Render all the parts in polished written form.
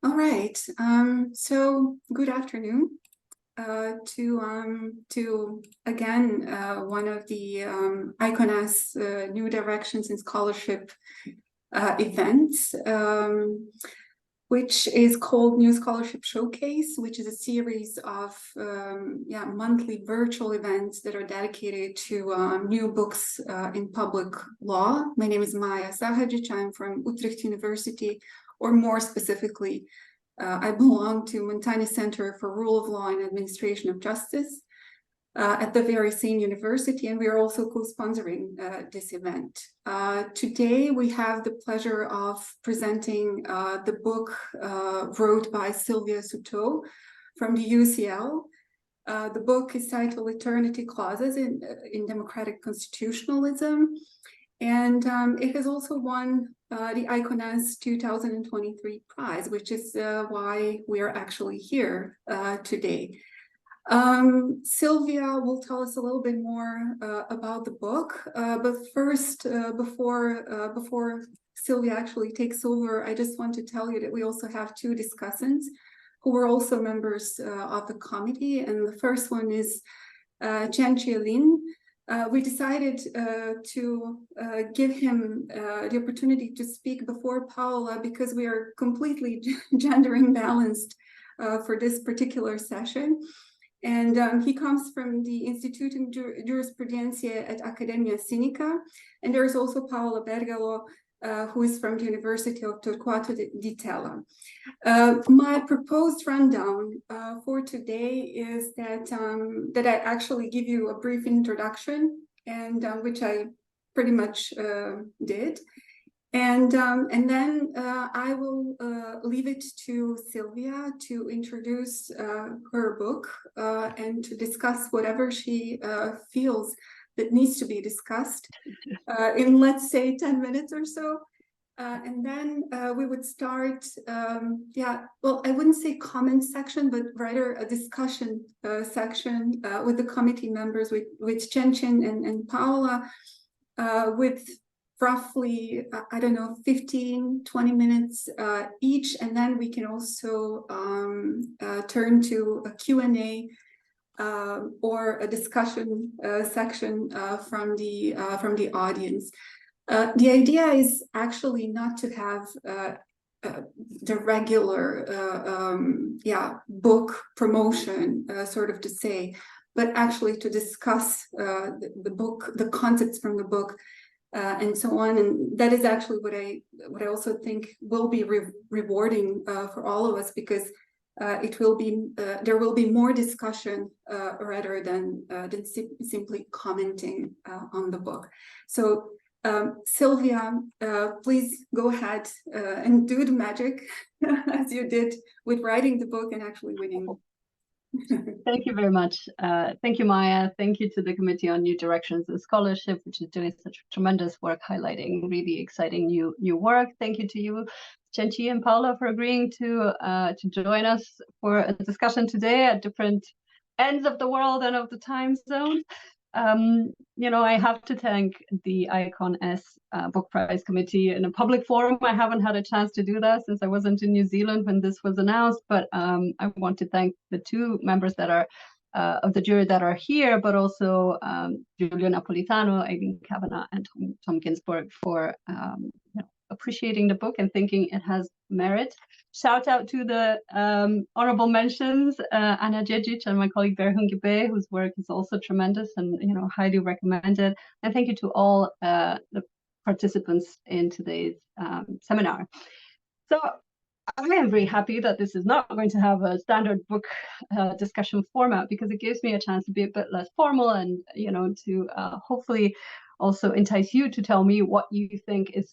All right. So good afternoon to again one of the ICONAS New Directions in Scholarship events, which is called New Scholarship Showcase, which is a series of monthly virtual events that are dedicated to new books in public law. My name is Maja Sahajic. I'm from Utrecht University, or more specifically, I belong to Montaigne Center for Rule of Law and Administration of Justice at the very same university, and we are also co-sponsoring this event. Today, we have the pleasure of presenting the book wrote by Silvia Suteu from the UCL. The book is titled Eternity Clauses in Democratic Constitutionalism, and it has also won the ICONAS 2023 prize, which is why we are actually here today. Silvia will tell us a little bit more about the book, but first, before Silvia actually takes over, I just want to tell you that we also have two discussants who were also members of the committee, and the first one is Chen Lin. We decided to give him the opportunity to speak before Paola because we are completely gender imbalanced for this particular session. And he comes from the Institutum Jurisprudenciae et Academia Sinica. And there's also Paola Bergalo, who is from the University of Torquato di Tella. My proposed rundown for today is that I actually give you a brief introduction, and which I pretty much did. And then I will leave it to Silvia to introduce her book and to discuss whatever she feels that needs to be discussed in, let's say, 10 minutes or so. And then we would start, well, I wouldn't say comment section, but rather a discussion section with the committee members, with Chen and Paola, with roughly, I don't know, 15, 20 minutes each. And then we can also turn to a Q&A or a discussion section from the audience. The idea is actually not to have the regular book promotion, sort of to say, but actually to discuss the book, the concepts from the book, and so on. And that is actually what I also think will be rewarding for all of us, because it will be there will be more discussion rather than simply commenting on the book. So Silvia, please go ahead and do the magic as you did with writing the book and actually winning. Thank you very much. Thank you, Maja. Thank you to the Committee on New Directions and Scholarship, which is doing such tremendous work highlighting really exciting new work. Thank you to you, Chen and Paola, for agreeing to join us for a discussion today at different ends of the world and of the time zone. I have to thank the ICONAS Book Prize Committee in a public forum. I haven't had a chance to do that since I wasn't in New Zealand when this was announced, but I want to thank the two members that are of the jury that are here, but also Giulio Napolitano, Aileen Kavanagh, and Tom Ginsburg for appreciating the book and thinking it has merit. Shout out to the honorable mentions, Anna Djedzic and my colleague Berhun Gibe, whose work is also tremendous and highly recommended. And thank you to all the participants in today's seminar. So I am very happy that this is not going to have a standard book discussion format, because it gives me a chance to be a bit less formal and to hopefully also entice you to tell me what you think is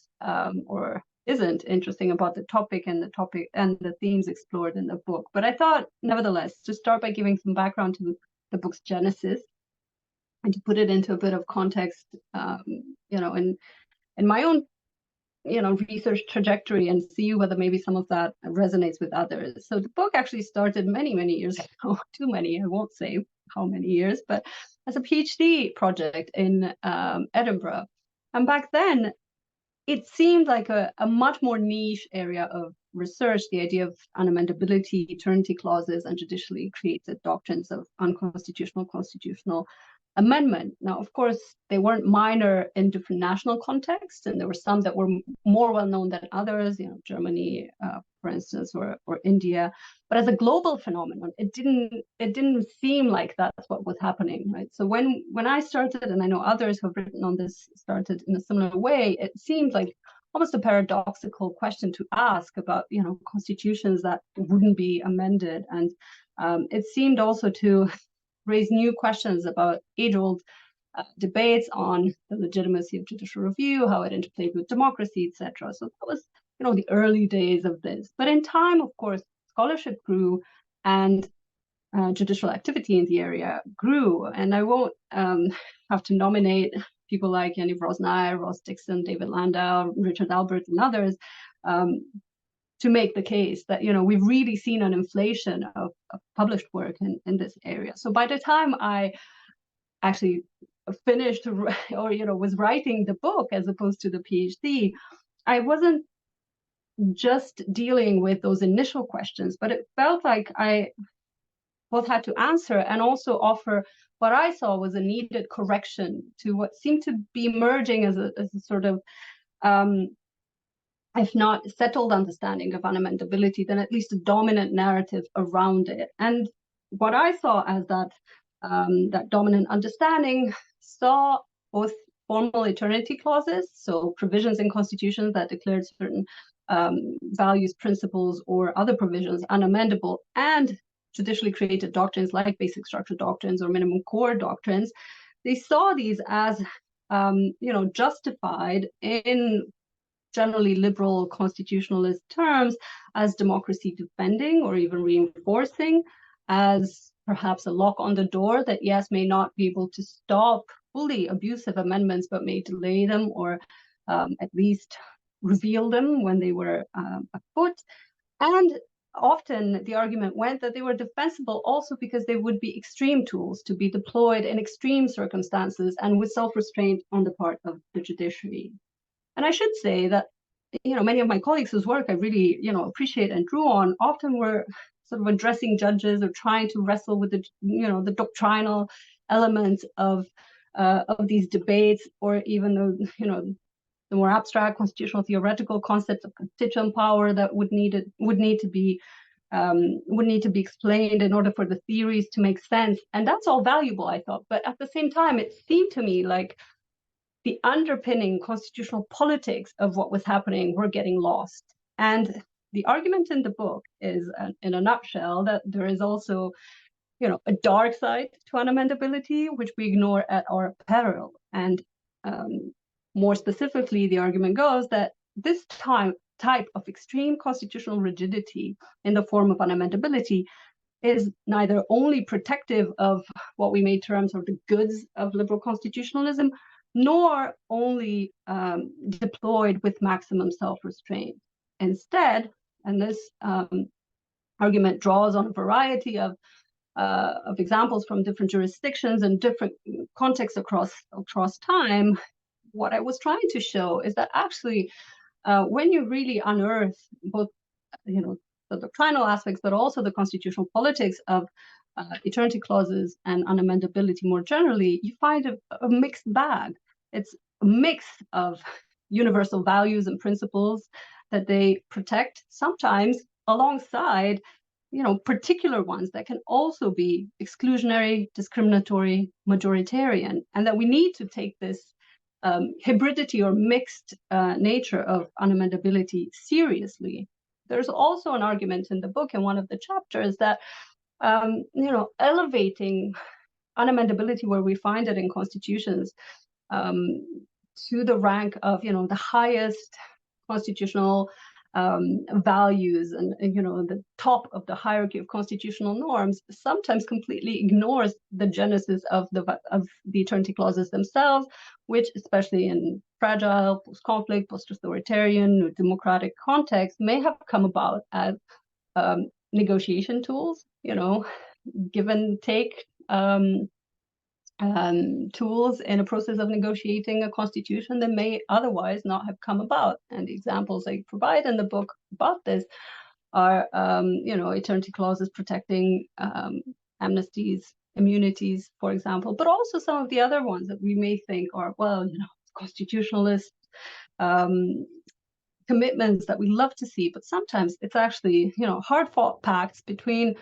or isn't interesting about the topic and the themes explored in the book. But I thought, nevertheless, to start by giving some background to the book's genesis and to put it into a bit of context, in my own research trajectory, and see whether maybe some of that resonates with others. So the book actually started many years ago, too many, I won't say how many years, but as a PhD project in Edinburgh. And back then, it seemed like a much more niche area of research the idea of unamendability, eternity clauses, and judicially created doctrines of unconstitutional, constitutional amendment. Now, of course, they weren't minor in different national contexts, and there were some that were more well known than others, Germany, for instance, or India. But as a global phenomenon, it didn't seem like that's what was happening, right? So when I started, and I know others who have written on this started in a similar way, it seemed like almost a paradoxical question to ask about, constitutions that wouldn't be amended, and it seemed also to raise new questions about age-old debates on the legitimacy of judicial review, how it interplayed with democracy, etc. So that was, the early days of this. But in time, of course, scholarship grew, and judicial activity in the area grew. And I won't have to nominate people like Yaniv Rosnai, Ross Dixon, David Landau, Richard Albert, and others to make the case that, we've really seen an inflation of published work in this area. So by the time I actually finished or, was writing the book as opposed to the PhD, I wasn't just dealing with those initial questions, but it felt like I both had to answer and also offer what I saw was a needed correction to what seemed to be emerging as a sort of if not settled understanding of unamendability, then at least a dominant narrative around it. And what I saw as that dominant understanding saw both formal eternity clauses, so provisions in constitutions that declared certain values, principles, or other provisions unamendable, and judicially created doctrines like basic structure doctrines or minimum core doctrines. They saw these as justified in generally liberal constitutionalist terms as democracy defending or even reinforcing, as perhaps a lock on the door that, yes, may not be able to stop fully abusive amendments, but may delay them or at least reveal them when they were afoot. And often the argument went that they were defensible also because they would be extreme tools to be deployed in extreme circumstances and with self-restraint on the part of the judiciary. And I should say that, many of my colleagues whose work I really, appreciate and drew on often were sort of addressing judges or trying to wrestle with the doctrinal elements of these debates, or even the more abstract constitutional theoretical concepts of constituent power that would need to be explained in order for the theories to make sense. And that's all valuable, I thought. But at the same time, it seemed to me like the underpinning constitutional politics of what was happening were getting lost. And the argument in the book is, in a nutshell, that there is also, a dark side to unamendability, which we ignore at our peril. And more specifically, the argument goes that this type of extreme constitutional rigidity in the form of unamendability is neither only protective of what we may term sort of the goods of liberal constitutionalism, nor only deployed with maximum self-restraint. Instead, and this argument draws on a variety of examples from different jurisdictions and different contexts across time, what I was trying to show is that actually, when you really unearth both, the doctrinal aspects, but also the constitutional politics of eternity clauses and unamendability more generally, you find a mixed bag. It's a mix of universal values and principles that they protect, sometimes alongside, particular ones that can also be exclusionary, discriminatory, majoritarian, and that we need to take this hybridity or mixed nature of unamendability seriously. There's also an argument in the book in one of the chapters that elevating unamendability where we find it in constitutions to the rank of the highest constitutional values and the top of the hierarchy of constitutional norms sometimes completely ignores the genesis of the eternity clauses themselves, which, especially in fragile, post-conflict, post-authoritarian, democratic context, may have come about as negotiation tools, give and take tools in a process of negotiating a constitution that may otherwise not have come about. And the examples I provide in the book about this are, eternity clauses protecting amnesties, immunities, for example, but also some of the other ones that we may think are, constitutionalist commitments that we love to see, but sometimes it's actually, hard-fought pacts between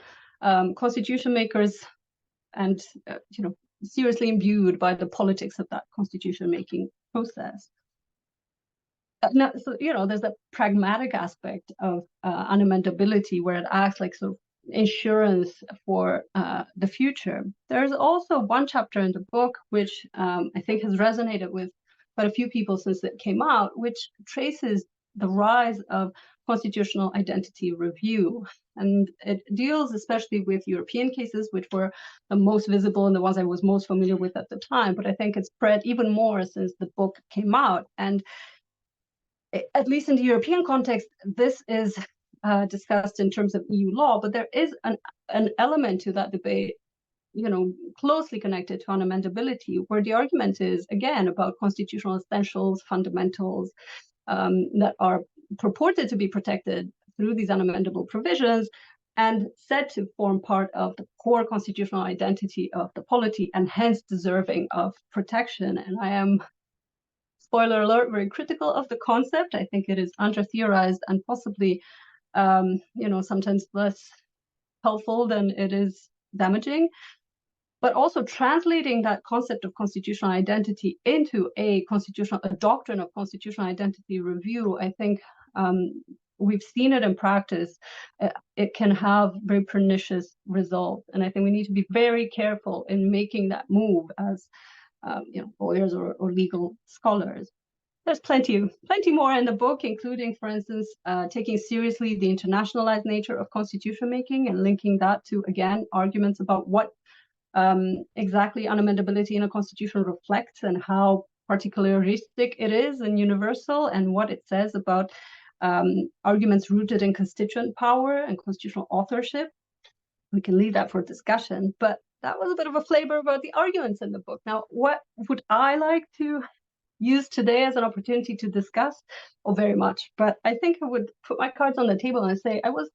constitution makers and, seriously imbued by the politics of that constitution-making process. Now, so, there's that pragmatic aspect of unamendability where it acts like sort of insurance for the future. There's also one chapter in the book which I think has resonated with quite a few people since it came out, which traces the rise of constitutional identity review. And it deals especially with European cases, which were the most visible and the ones I was most familiar with at the time. But I think it's spread even more since the book came out. And at least in the European context, this is discussed in terms of EU law, but there is an element to that debate, closely connected to unamendability, where the argument is, again, about constitutional essentials, fundamentals that are purported to be protected through these unamendable provisions and said to form part of the core constitutional identity of the polity and hence deserving of protection. And I am, spoiler alert, very critical of the concept. I think it is under-theorized and possibly, sometimes less helpful than it is damaging. But also translating that concept of constitutional identity into a doctrine of constitutional identity review, I think we've seen it in practice. It can have very pernicious results. And I think we need to be very careful in making that move as lawyers or legal scholars. There's plenty more in the book, including, for instance, taking seriously the internationalized nature of constitution making and linking that to, again, arguments about what exactly unamendability in a constitution reflects and how particularistic it is and universal, and what it says about arguments rooted in constituent power and constitutional authorship. We can leave that for discussion, but that was a bit of a flavor about the arguments in the book. Now, what would I like to use today as an opportunity to discuss? Oh, very much. But I think I would put my cards on the table and say I was,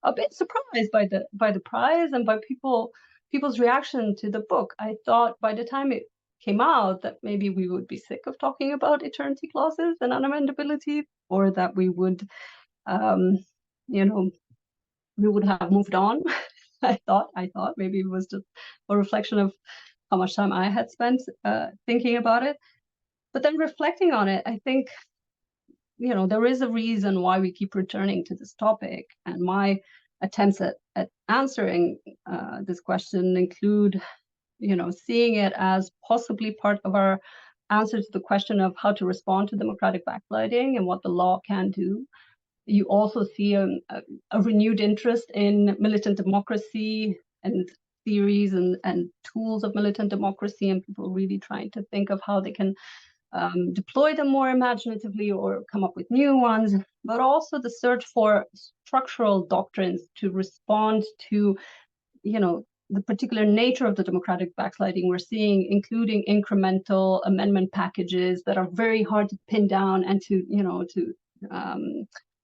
a bit surprised by the prize and by people's reaction to the book. I thought by the time it came out that maybe we would be sick of talking about eternity clauses and unamendability, or that we would, we would have moved on. I thought maybe it was just a reflection of how much time I had spent thinking about it. But then reflecting on it, I think, there is a reason why we keep returning to this topic. And my attempts at answering this question include, seeing it as possibly part of our answer to the question of how to respond to democratic backsliding and what the law can do. You also see a renewed interest in militant democracy and theories and tools of militant democracy, and people really trying to think of how they can deploy them more imaginatively or come up with new ones, but also the search for structural doctrines to respond to, the particular nature of the democratic backsliding we're seeing, including incremental amendment packages that are very hard to pin down and to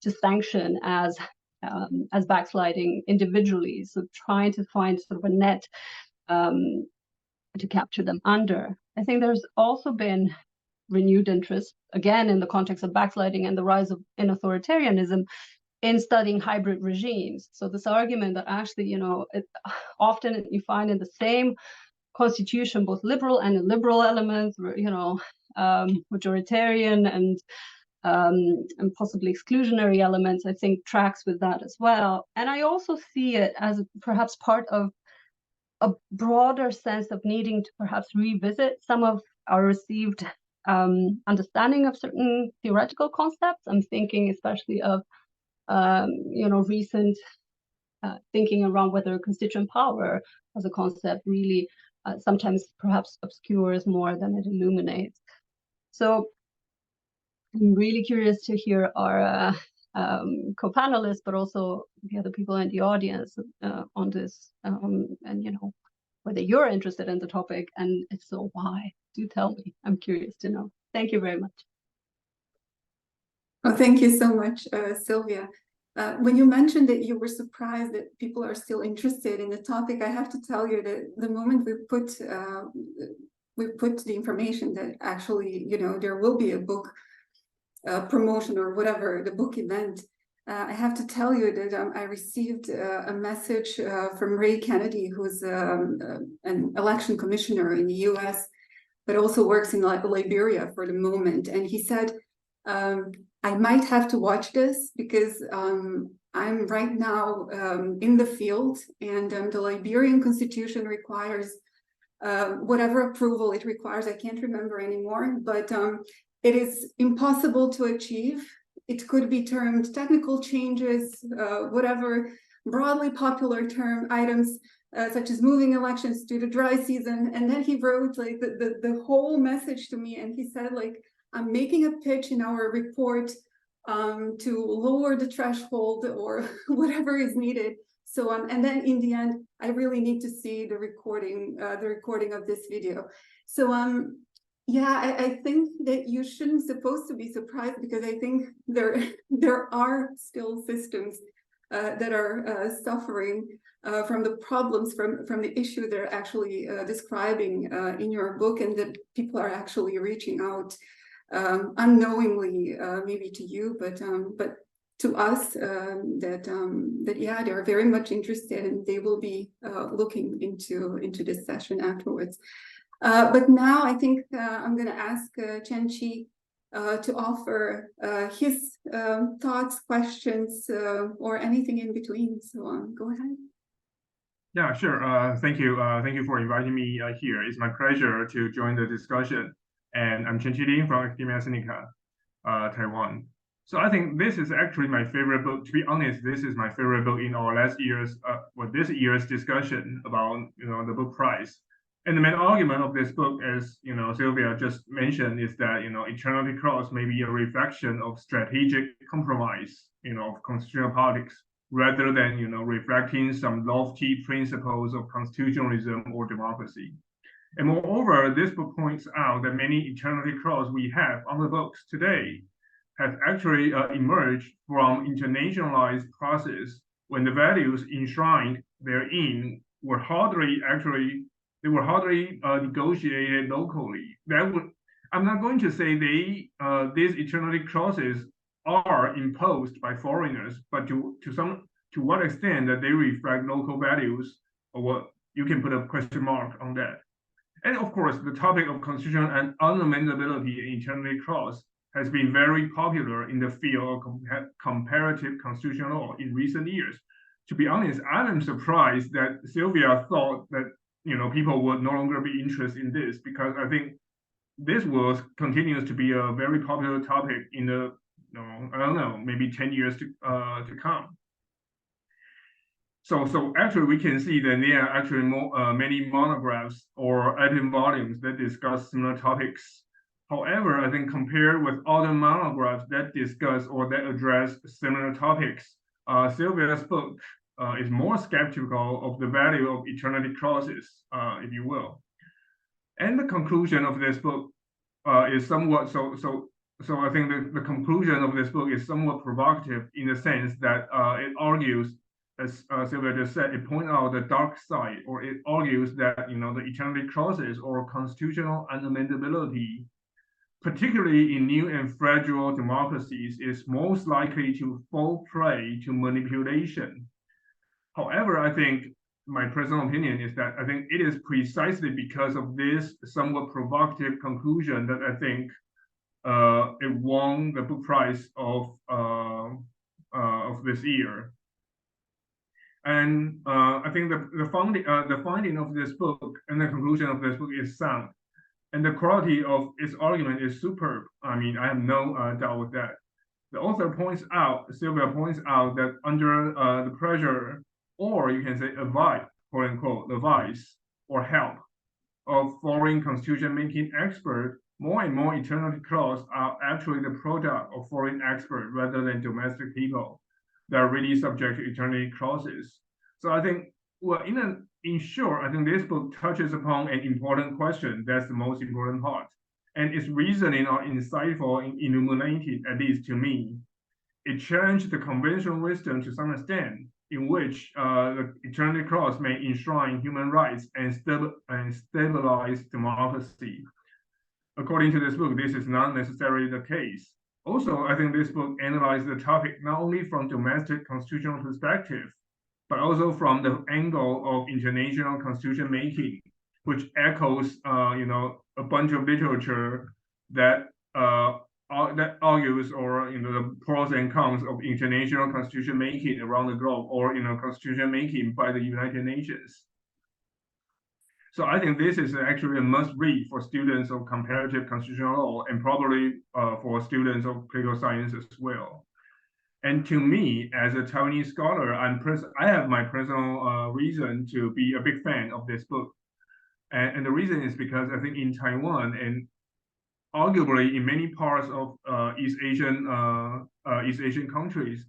sanction as backsliding individually. So trying to find sort of a net to capture them under. I think there's also been renewed interest, again, in the context of backsliding and the rise in authoritarianism, in studying hybrid regimes. So this argument that actually, often you find in the same constitution both liberal and illiberal elements, majoritarian and possibly exclusionary elements, I think tracks with that as well. And I also see it as perhaps part of a broader sense of needing to perhaps revisit some of our received understanding of certain theoretical concepts. I'm thinking especially of, recent thinking around whether constituent power as a concept really sometimes perhaps obscures more than it illuminates. So I'm really curious to hear our co-panelists, but also the other people in the audience on this, and whether you're interested in the topic, and if so, why? Do tell me. I'm curious to know. Thank you very much. Oh, thank you so much, Silvia. When you mentioned that you were surprised that people are still interested in the topic, I have to tell you that the moment we put the information that actually, there will be a book promotion or whatever, the book event, I have to tell you that I received a message from Ray Kennedy, who's an election commissioner in the US, but also works in Liberia for the moment. And he said, I might have to watch this because I'm right now in the field, and the Liberian constitution requires whatever approval it requires. I can't remember anymore, but it is impossible to achieve. It could be termed technical changes, whatever broadly popular term items, such as moving elections to the dry season. And then he wrote like the whole message to me, and he said, like, I'm making a pitch in our report to lower the threshold or whatever is needed. So and then in the end, I really need to see the recording of this video. So yeah, I think that you shouldn't supposed to be surprised, because I think there are still systems that are suffering from the problems, from the issue they're actually describing in your book, and that people are actually reaching out unknowingly, maybe to you, but to us, that yeah, they are very much interested, and they will be looking into this session afterwards. But now I think I'm going to ask Chen-Chi to offer his thoughts, questions, or anything in between. So go ahead. Yeah, sure. Thank you. Thank you for inviting me here. It's my pleasure to join the discussion. And I'm Chen-Chi Lin from Academia Sinica, Taiwan. So I think this is actually my favorite book. To be honest, this is my favorite book in our this year's discussion about the book prize. And the main argument of this book, as Silvia just mentioned, is that Eternity Cross may be a reflection of strategic compromise, of constitutional politics, rather than reflecting some lofty principles of constitutionalism or democracy. And moreover, this book points out that many Eternity Cross we have on the books today have actually emerged from internationalized process when the values enshrined therein were hardly negotiated locally. I'm not going to say these Eternity Crosses are imposed by foreigners, but to what extent that they reflect local values, or what you can put a question mark on that. And of course, the topic of constitutional and unamendability in Eternity Cross has been very popular in the field of comparative constitutional law in recent years. To be honest, I'm surprised that Silvia thought that people would no longer be interested in this, because I think this continues to be a very popular topic in the I don't know, maybe 10 years to come. So actually, we can see that there are actually many monographs or edited volumes that discuss similar topics. However, I think compared with other monographs that discuss or that address similar topics, Silvia's book is more skeptical of the value of Eternity Crosses, if you will. And the conclusion of this book is somewhat so I think the conclusion of this book is somewhat provocative in the sense that it argues, as Silvia just said, it points out the dark side, or it argues that the Eternity Crosses or constitutional unamendability, particularly in new and fragile democracies, is most likely to fall prey to manipulation. However, I think my personal opinion is that I think it is precisely because of this somewhat provocative conclusion that I think it won the book prize of this year. And I think the finding of this book and the conclusion of this book is sound, and the quality of its argument is superb. I mean, I have no doubt with that. The author Silvia points out that under the pressure, or you can say advice, quote unquote, advice or help of foreign constitution-making experts, more and more Eternity Clause are actually the product of foreign experts rather than domestic people that are really subject to Eternity Clauses. So I think well, in short, I think this book touches upon an important question. That's the most important part. And its reasoning are insightful and illuminated, at least to me. It challenged the conventional wisdom to some extent, in which the eternity clause may enshrine human rights and stabilize democracy. According to this book, this is not necessarily the case. Also, I think this book analyzed the topic not only from domestic constitutional perspective, but also from the angle of international constitution making, which echoes, a bunch of literature that that argues, or the pros and cons of international constitution making around the globe, or constitution making by the United Nations. So I think this is actually a must read for students of comparative constitutional law, and probably for students of political science as well. And to me, as a Taiwanese scholar, I have my personal reason to be a big fan of this book. And the reason is because I think in Taiwan, and arguably in many parts of East Asian countries,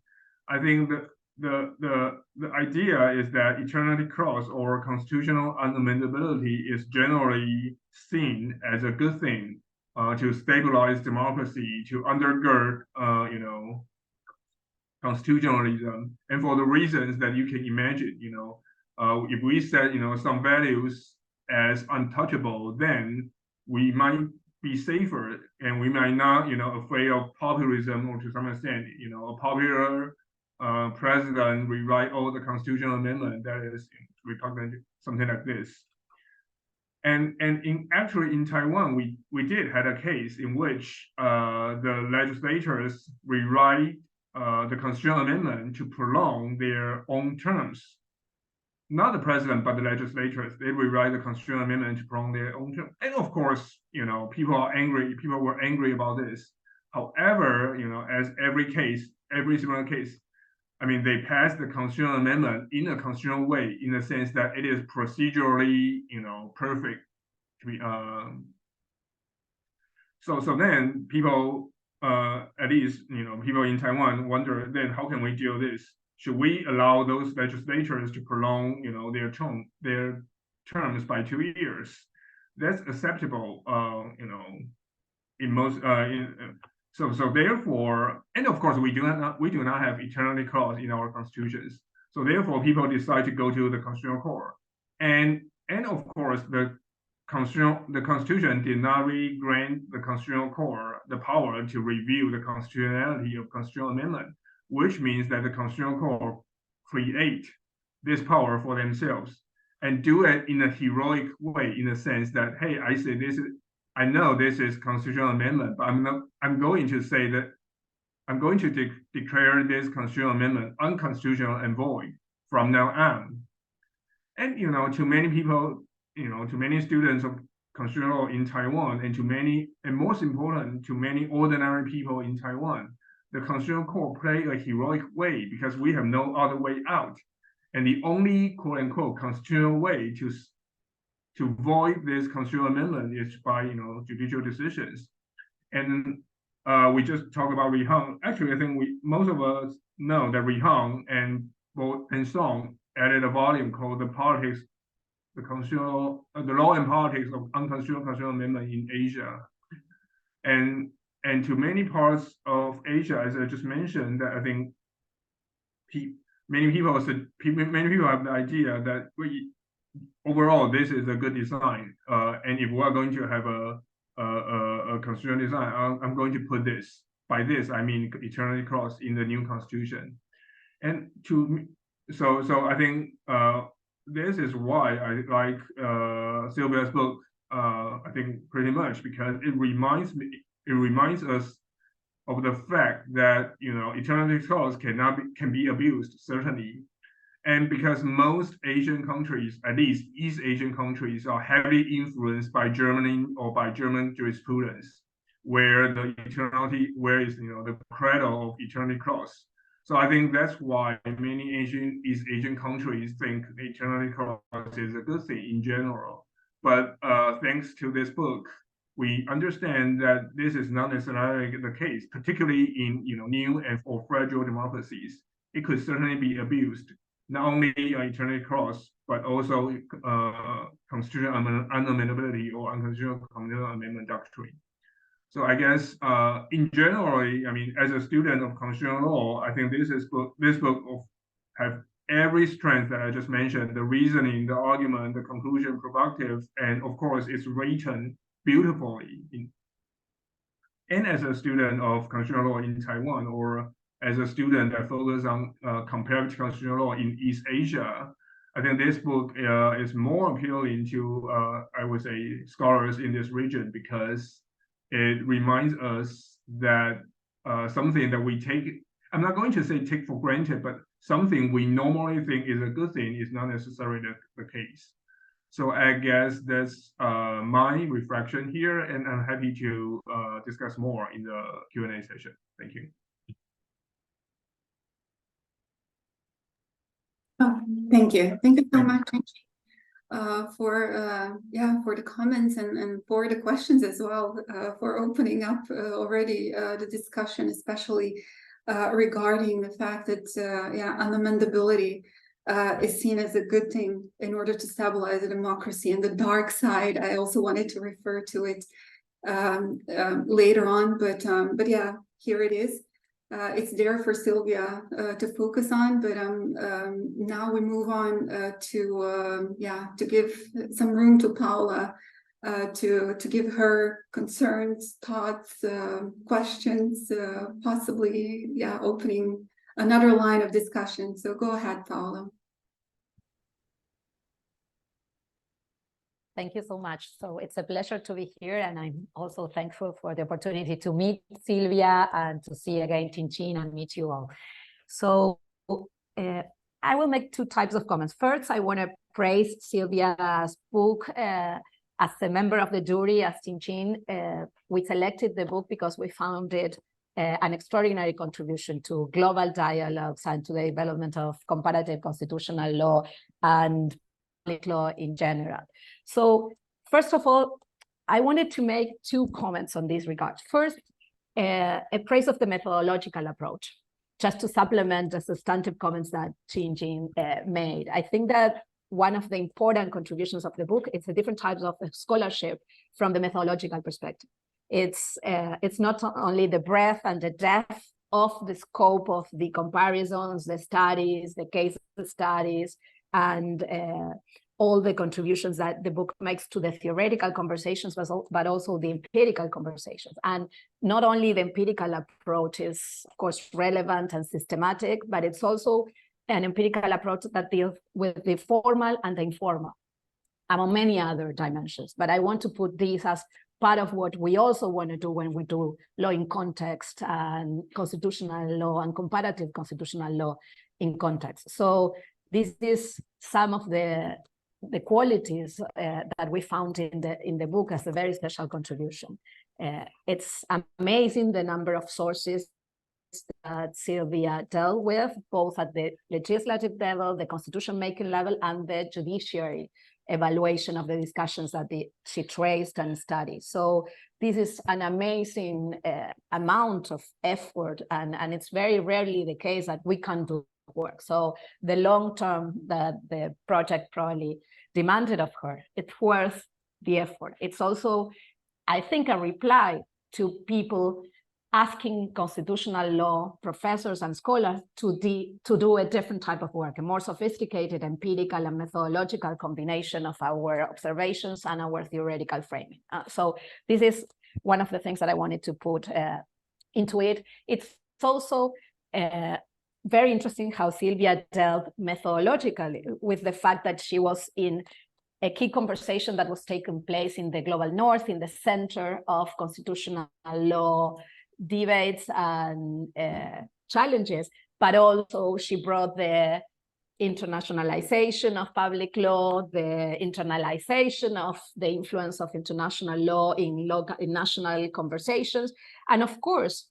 I think the idea is that eternity clause or constitutional unamendability is generally seen as a good thing to stabilize democracy, to undergird constitutionalism, and for the reasons that you can imagine. If we set some values as untouchable, then we might be safer, and we might not afraid of populism, or to some extent a popular president rewrite all the constitutional amendment that is repugnant, something like this. And actually in Taiwan, we did had a case in which the legislators rewrite the constitutional amendment to prolong their own terms. Not the president, but the legislators. They rewrite the constitutional amendment to prolong their own term. And of course, people are angry. People were angry about this. However, as every similar case, I mean, they passed the constitutional amendment in a constitutional way, in the sense that it is procedurally, perfect. So then people, at least, people in Taiwan wonder, then how can we deal with this? Should we allow those legislators to prolong, their terms by 2 years? That's acceptable, in most, so therefore, and of course, we do not have eternity clause in our constitutions. So therefore, people decide to go to the constitutional court, and of course, the Constitution did not really grant the constitutional court the power to review the constitutionality of constitutional amendment, which means that the constitutional court create this power for themselves and do it in a heroic way, in the sense that, hey, I know this is constitutional amendment, but I'm going to say that I'm going to declare this constitutional amendment unconstitutional and void from now on. And to many people, to many students of constitutional law in Taiwan, and most important, to many ordinary people in Taiwan, the constitutional court play a heroic way because we have no other way out. And the only quote unquote constitutional way to void this constitutional amendment is by judicial decisions. And we just talked about Ri Hong. Actually, I think most of us know that Ri Hong and Song added a volume called The Politics, the Law and Politics of Unconstitutional Constitutional Amendment in Asia. And to many parts of Asia, as I just mentioned, that I think many people have the idea that overall this is a good design, and if we are going to have a constitutional design, I'm going to put this. By this, I mean eternity clause in the new constitution. And so I think this is why I like Silvia's book. I think pretty much because it reminds us of the fact that eternity clause can be abused, certainly. And because most Asian countries, at least East Asian countries, are heavily influenced by Germany or by German jurisprudence, where is the cradle of eternity clause. So I think that's why many East Asian countries think the eternity clause is a good thing in general. But thanks to this book, we understand that this is not necessarily the case, particularly in new and or fragile democracies. It could certainly be abused, not only eternity clause, but also constitutional unamendability or unconstitutional constitutional amendment doctrine. So I guess in generally, I mean, as a student of constitutional law, I think this book have every strength that I just mentioned: the reasoning, the argument, the conclusion, provocative, and of course, it's written beautifully. And as a student of constitutional law in Taiwan, or as a student that focuses on comparative constitutional law in East Asia, I think this book is more appealing to, I would say, scholars in this region, because it reminds us that something that we take, I'm not going to say take for granted, but something we normally think is a good thing is not necessarily the case. So I guess that's my reflection here, and I'm happy to discuss more in the Q&A session. Thank you. Oh, thank you. Thank you so much for the comments and for the questions as well, for opening up already the discussion, especially regarding the fact that unamendability is seen as a good thing in order to stabilize a democracy. And the dark side, I also wanted to refer to it later on, but yeah, here it is. It's there for Silvia to focus on, but now we move on to give some room to Paula to give her concerns, thoughts, questions, possibly opening another line of discussion. So go ahead, Paula. Thank you so much. So it's a pleasure to be here, and I'm also thankful for the opportunity to meet Silvia and to see again Chin and meet you all. So I will make two types of comments. First, I want to praise Silvia's book. As a member of the jury, as Chin, we selected the book because we found it an extraordinary contribution to global dialogues and to the development of comparative constitutional law and public law in general. So first of all, I wanted to make two comments on this regard. First, a praise of the methodological approach, just to supplement the substantive comments that Chin made. I think that one of the important contributions of the book is the different types of scholarship from the methodological perspective. It's not only the breadth and the depth of the scope of the comparisons, the studies, the case studies, and all the contributions that the book makes to the theoretical conversations, but also the empirical conversations. And not only the empirical approach is, of course, relevant and systematic, but it's also an empirical approach that deals with the formal and the informal, among many other dimensions. But I want to put these as part of what we also want to do when we do law in context and constitutional law and comparative constitutional law in context. So this is some of the qualities that we found in the book as a very special contribution. It's amazing the number of sources that Silvia dealt with, both at the legislative level, the constitution making level, and the judiciary evaluation of the discussions that she traced and studied. So this is an amazing amount of effort, and it's very rarely the case that we can do work. So the long term that the project probably demanded of her, it's worth the effort. It's also, I think, a reply to people asking constitutional law professors and scholars to do a different type of work, a more sophisticated empirical and methodological combination of our observations and our theoretical framing. So this is one of the things that I wanted to put into it. It's also very interesting how Silvia dealt methodologically with the fact that she was in a key conversation that was taking place in the global north, in the center of constitutional law debates and challenges, but also she brought the internationalization of public law, the internalization of the influence of international law in national conversations, and of course,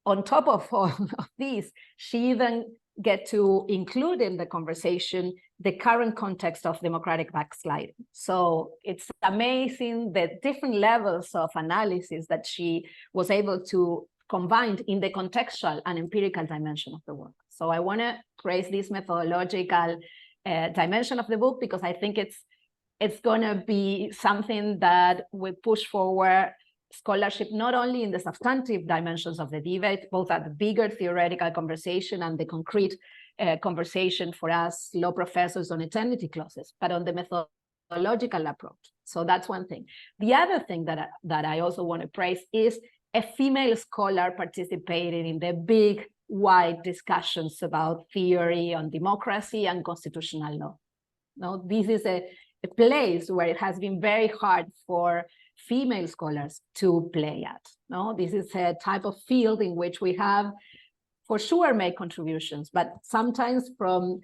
on top of all of these, she even get to include in the conversation the current context of democratic backsliding. So it's amazing the different levels of analysis that she was able to combined in the contextual and empirical dimension of the work. So I want to praise this methodological dimension of the book, because I think it's going to be something that will push forward scholarship, not only in the substantive dimensions of the debate, both at the bigger theoretical conversation and the concrete conversation for us law professors on eternity clauses, but on the methodological approach. So that's one thing. The other thing that I also want to praise is a female scholar participating in the big, wide discussions about theory on democracy and constitutional law. Now, this is a place where it has been very hard for female scholars to play at. No, this is a type of field in which we have, for sure, made contributions, but sometimes from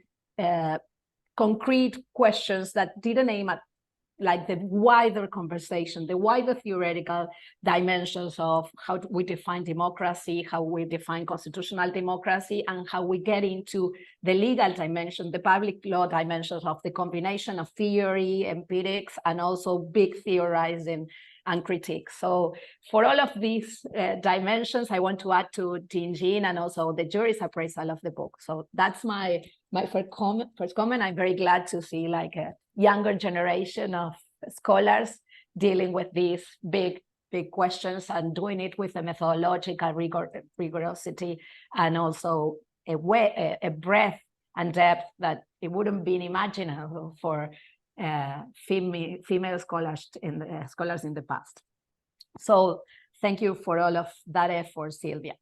concrete questions that didn't aim at like the wider conversation, the wider theoretical dimensions of how we define democracy, how we define constitutional democracy, and how we get into the legal dimension, the public law dimensions of the combination of theory, empirics, and also big theorizing and critique. So for all of these dimensions, I want to add to Tinjin and also the jury's appraisal of the book. So that's my first comment. I'm very glad to see like a younger generation of scholars dealing with these big questions and doing it with a methodological rigorosity and also a breadth and depth that it wouldn't be imaginable for female scholars in the past. So thank you for all of that effort, Silvia.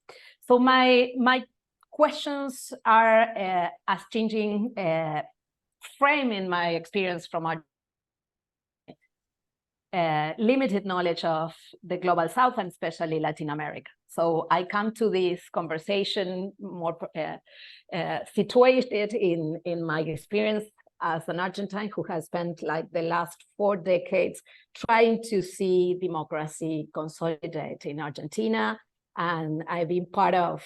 So my questions are as changing frame in my experience from our limited knowledge of the global South and especially Latin America. So I come to this conversation more situated in my experience as an Argentine who has spent like the last 4 decades trying to see democracy consolidate in Argentina. And I've been part of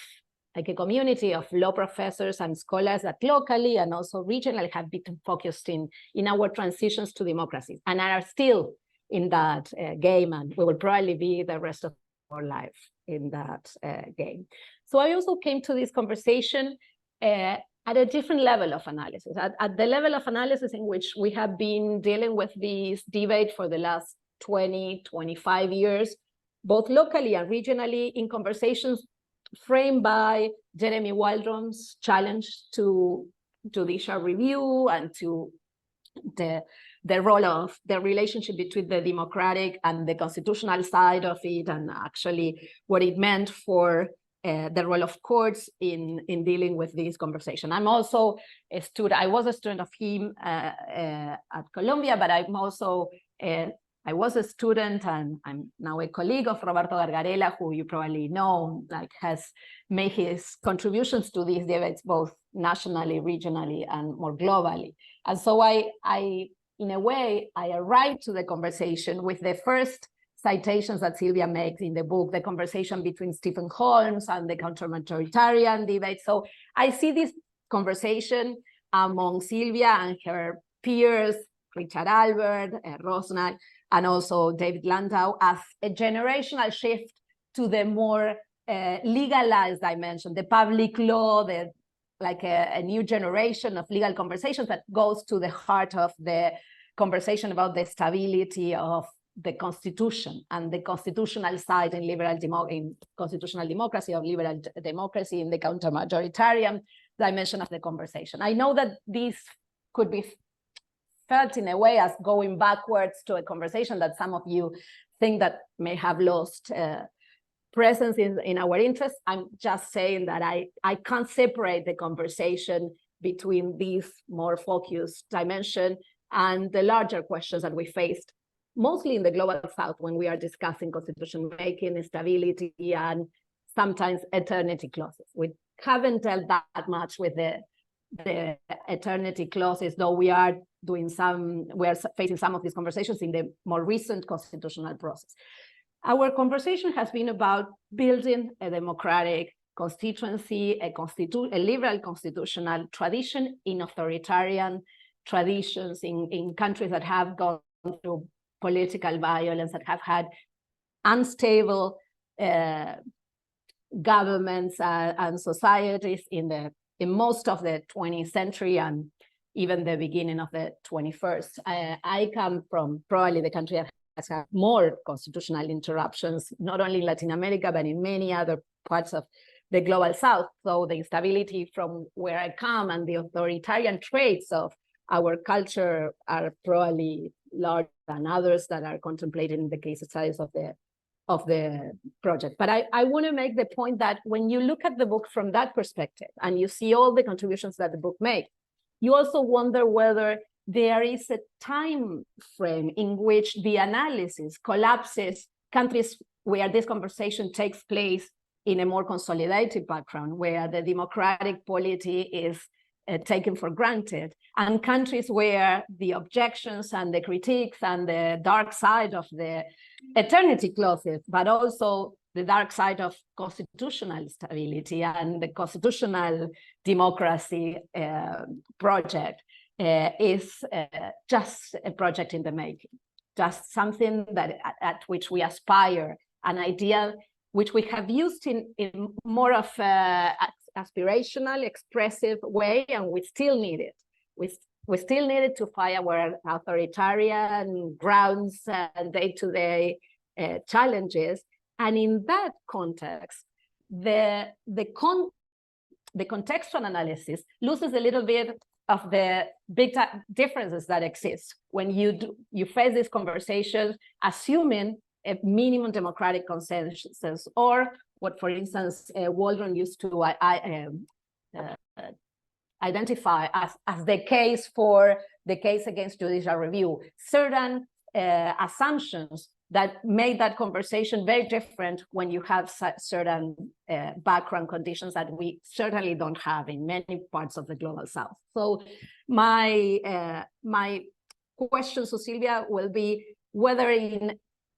like a community of law professors and scholars that locally and also regionally have been focused in our transitions to democracy and are still in that game, and we will probably be the rest of our life in that game. So I also came to this conversation at a different level of analysis, at the level of analysis in which we have been dealing with this debate for the last 20, 25 years, both locally and regionally in conversations framed by Jeremy Waldron's challenge to judicial review and to the role of the relationship between the democratic and the constitutional side of it, and actually what it meant for the role of courts in dealing with this conversation. I'm also a student, I was a student of him at Columbia, but I'm also I was a student and I'm now a colleague of Roberto Gargarella, who you probably know, like has made his contributions to these debates, both nationally, regionally, and more globally. And so I in a way, I arrived to the conversation with the first citations that Silvia makes in the book, the conversation between Stephen Holmes and the counter-majoritarian debate. So I see this conversation among Silvia and her peers, Richard Albert, Rosner, and also David Landau, as a generational shift to the more legalized dimension, the public law, like a new generation of legal conversations that goes to the heart of the conversation about the stability of the Constitution and the constitutional side in constitutional democracy or liberal democracy in the counter-majoritarian dimension of the conversation. I know that this could be felt in a way as going backwards to a conversation that some of you think that may have lost presence in our interest. I'm just saying that I can't separate the conversation between this more focused dimension and the larger questions that we faced, mostly in the global South when we are discussing constitution making, stability, and sometimes eternity clauses. We haven't dealt that much with the eternity clauses, though we are facing some of these conversations in the more recent constitutional process. Our conversation has been about building a democratic constituency, a liberal constitutional tradition in authoritarian traditions in countries that have gone through political violence, that have had unstable governments and societies in most of the 20th century and even the beginning of the 21st. I come from probably the country that has had more constitutional interruptions, not only in Latin America, but in many other parts of the global South. So the instability from where I come and the authoritarian traits of our culture are probably larger than others that are contemplated in the case studies of the project. But I want to make the point that when you look at the book from that perspective and you see all the contributions that the book makes, you also wonder whether there is a time frame in which the analysis collapses countries where this conversation takes place in a more consolidated background, where the democratic polity is taken for granted, and countries where the objections and the critiques and the dark side of the eternity clauses, but also the dark side of constitutional stability and the constitutional democracy project is just a project in the making, just something that at which we aspire, an ideal which we have used in more of aspirational, expressive way, and we still need it. We still need it to fight our authoritarian grounds and day-to-day challenges. And in that context, the contextual analysis loses a little bit of the big differences that exist when you face these conversations, assuming a minimum democratic consensus, or what, for instance, Waldron used to identify as the case for the case against judicial review, certain assumptions that made that conversation very different when you have certain background conditions that we certainly don't have in many parts of the global South. So my question to Silvia will be whether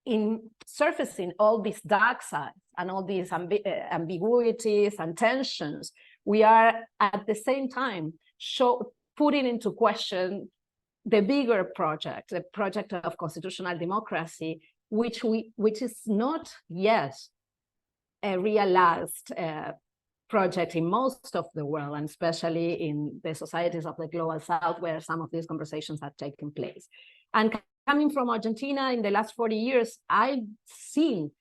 in surfacing all these dark sides and all these ambiguities and tensions, we are at the same time putting into question the bigger project, the project of constitutional democracy, which is not yet a realized project in most of the world, and especially in the societies of the global South, where some of these conversations have taken place. And coming from Argentina in the last 40 years, I've seen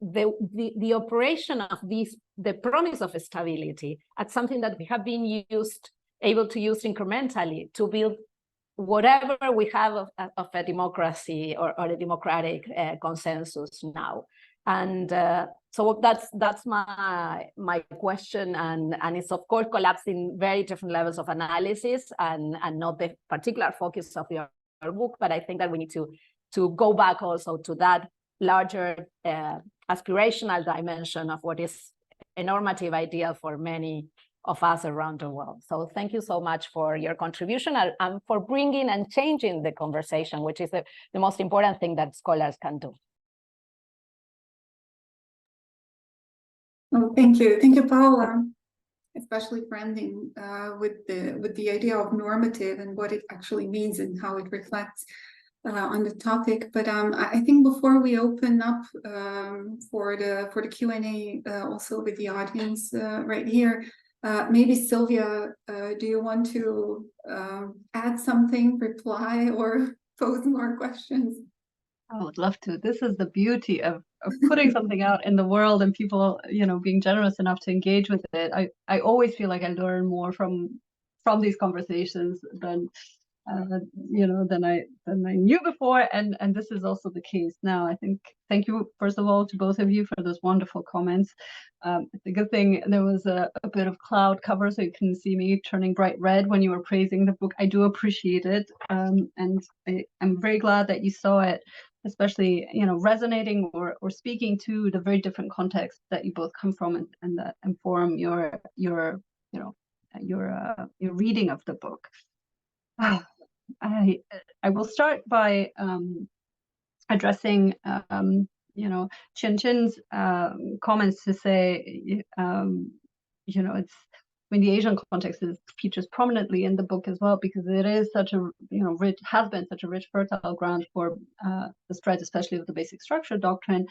the operation of the promise of stability as something that we have been able to use incrementally to build whatever we have of a democracy or a democratic consensus now. And so that's my question, and it's of course collapsing very different levels of analysis and not the particular focus of your book, but I think that we need to go back also to that larger aspirational dimension of what is a normative ideal for many of us around the world. So thank you so much for your contribution and for bringing and changing the conversation, which is the most important thing that scholars can do. Oh, thank you, Paula, especially for ending with the idea of normative and what it actually means and how it reflects on the topic. But I think before we open up for the Q&A also with the audience right here, maybe Silvia, do you want to add something, reply, or pose more questions? I would love to. This is the beauty of putting something out in the world and people, being generous enough to engage with it. I always feel like I learn more from these conversations than than I knew before, and this is also the case now. I think, thank you first of all to both of you for those wonderful comments. It's a good thing there was a bit of cloud cover so you couldn't see me turning bright red when you were praising the book. I do appreciate it, and I'm very glad that you saw it, especially resonating or speaking to the very different contexts that you both come from and that inform your reading of the book. I will start by addressing Chin's comments to say it's when the Asian context features prominently in the book as well, because it is such a has been such a rich fertile ground for the spread, especially of the basic structure doctrine.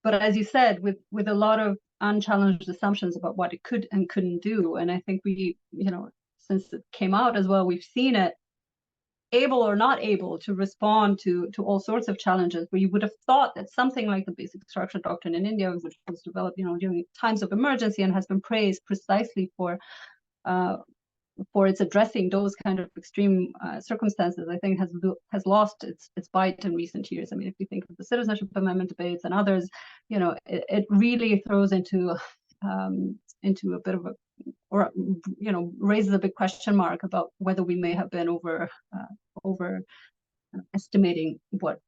but as you said, with a lot of unchallenged assumptions about what it could and couldn't do. And I think we, since it came out as well, we've seen it able or not able to respond to all sorts of challenges, where you would have thought that something like the basic structure doctrine in India, which was developed, during times of emergency and has been praised precisely for its addressing those kind of extreme circumstances, I think has lost its bite in recent years. I mean, if you think of the citizenship amendment debates and others, it really throws into a bit of a, or raises a big question mark about whether we may have been overestimating what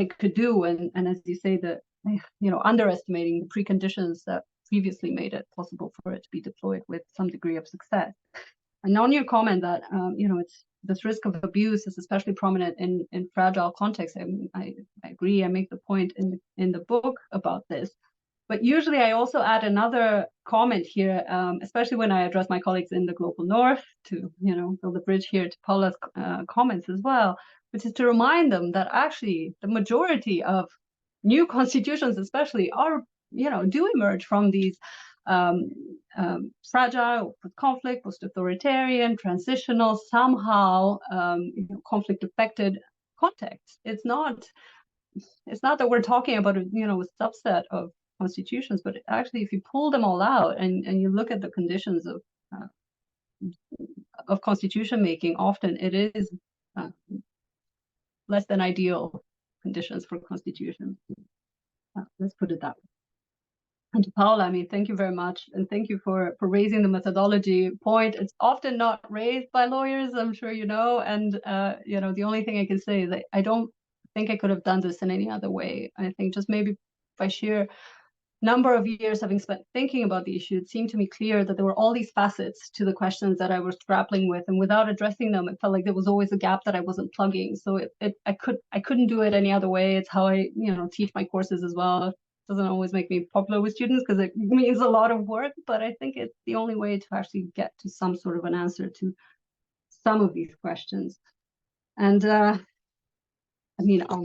it could do, and as you say, underestimating the preconditions that previously made it possible for it to be deployed with some degree of success. And on your comment that it's this risk of abuse is especially prominent in fragile contexts, I agree. I make the point in the book about this. But usually I also add another comment here, especially when I address my colleagues in the global north, to build a bridge here to Paula's comments as well, which is to remind them that actually the majority of new constitutions especially are, do emerge from these fragile, conflict, post-authoritarian, transitional, somehow conflict-affected contexts. It's not that we're talking about a subset of constitutions, but actually, if you pull them all out and you look at the conditions of constitution making, often it is less than ideal conditions for constitution. Let's put it that way. And to Paula, I mean, thank you very much, and thank you for raising the methodology point. It's often not raised by lawyers, I'm sure you know, and the only thing I can say is that I don't think I could have done this in any other way. I think just maybe by sheer number of years having spent thinking about the issue, it seemed to me clear that there were all these facets to the questions that I was grappling with, and without addressing them, it felt like there was always a gap that I wasn't plugging. So I couldn't do it any other way. It's how I teach my courses as well. It doesn't always make me popular with students because it means a lot of work, but I think it's the only way to actually get to some sort of an answer to some of these questions. And I'll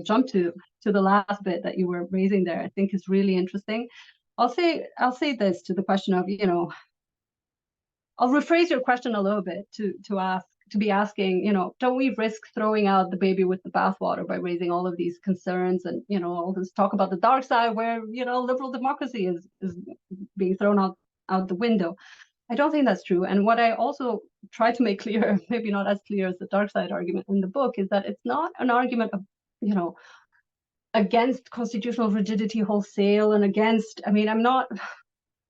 jump to the last bit that you were raising there. I think is really interesting. I'll say this to the question of, I'll rephrase your question a little bit to be asking, don't we risk throwing out the baby with the bathwater by raising all of these concerns and, all this talk about the dark side where, liberal democracy is being thrown out the window. I don't think that's true. And what I also try to make clear, maybe not as clear as the dark side argument in the book, is that it's not an argument of, against constitutional rigidity wholesale and against, I'm not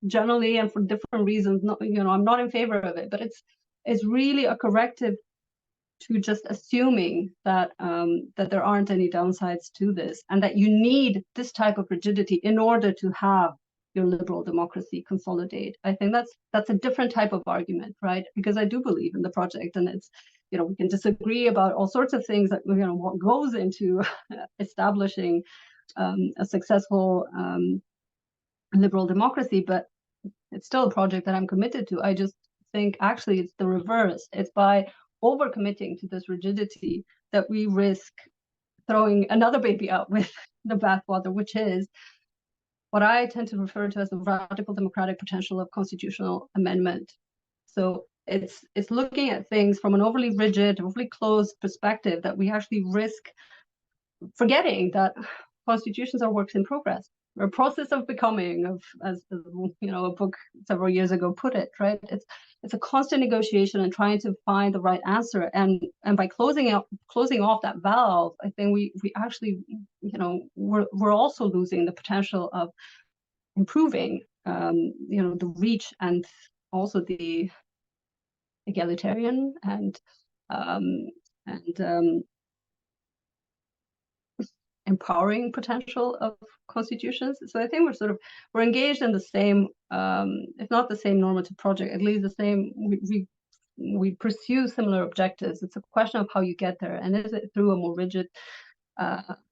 generally, and for different reasons, I'm not in favor of it, but it's really a corrective to just assuming that that there aren't any downsides to this, and that you need this type of rigidity in order to have your liberal democracy consolidate. I think that's a different type of argument, right? Because I do believe in the project, and it's, we can disagree about all sorts of things that, what goes into establishing a successful liberal democracy, but it's still a project that I'm committed to. I just think actually it's the reverse. It's by overcommitting to this rigidity that we risk throwing another baby out with the bathwater, which is what I tend to refer to as the radical democratic potential of constitutional amendment. So it's looking at things from an overly rigid, overly closed perspective that we actually risk forgetting that constitutions are works in progress. We're a process of becoming, as a book several years ago put it, right? It's a constant negotiation and trying to find the right answer. And by closing off that valve, I think we actually, we're also losing the potential of improving, the reach and also the egalitarian and empowering potential of constitutions. So I think we're engaged in the same, if not the same normative project, at least the same, we pursue similar objectives. It's a question of how you get there, and is it through a more rigid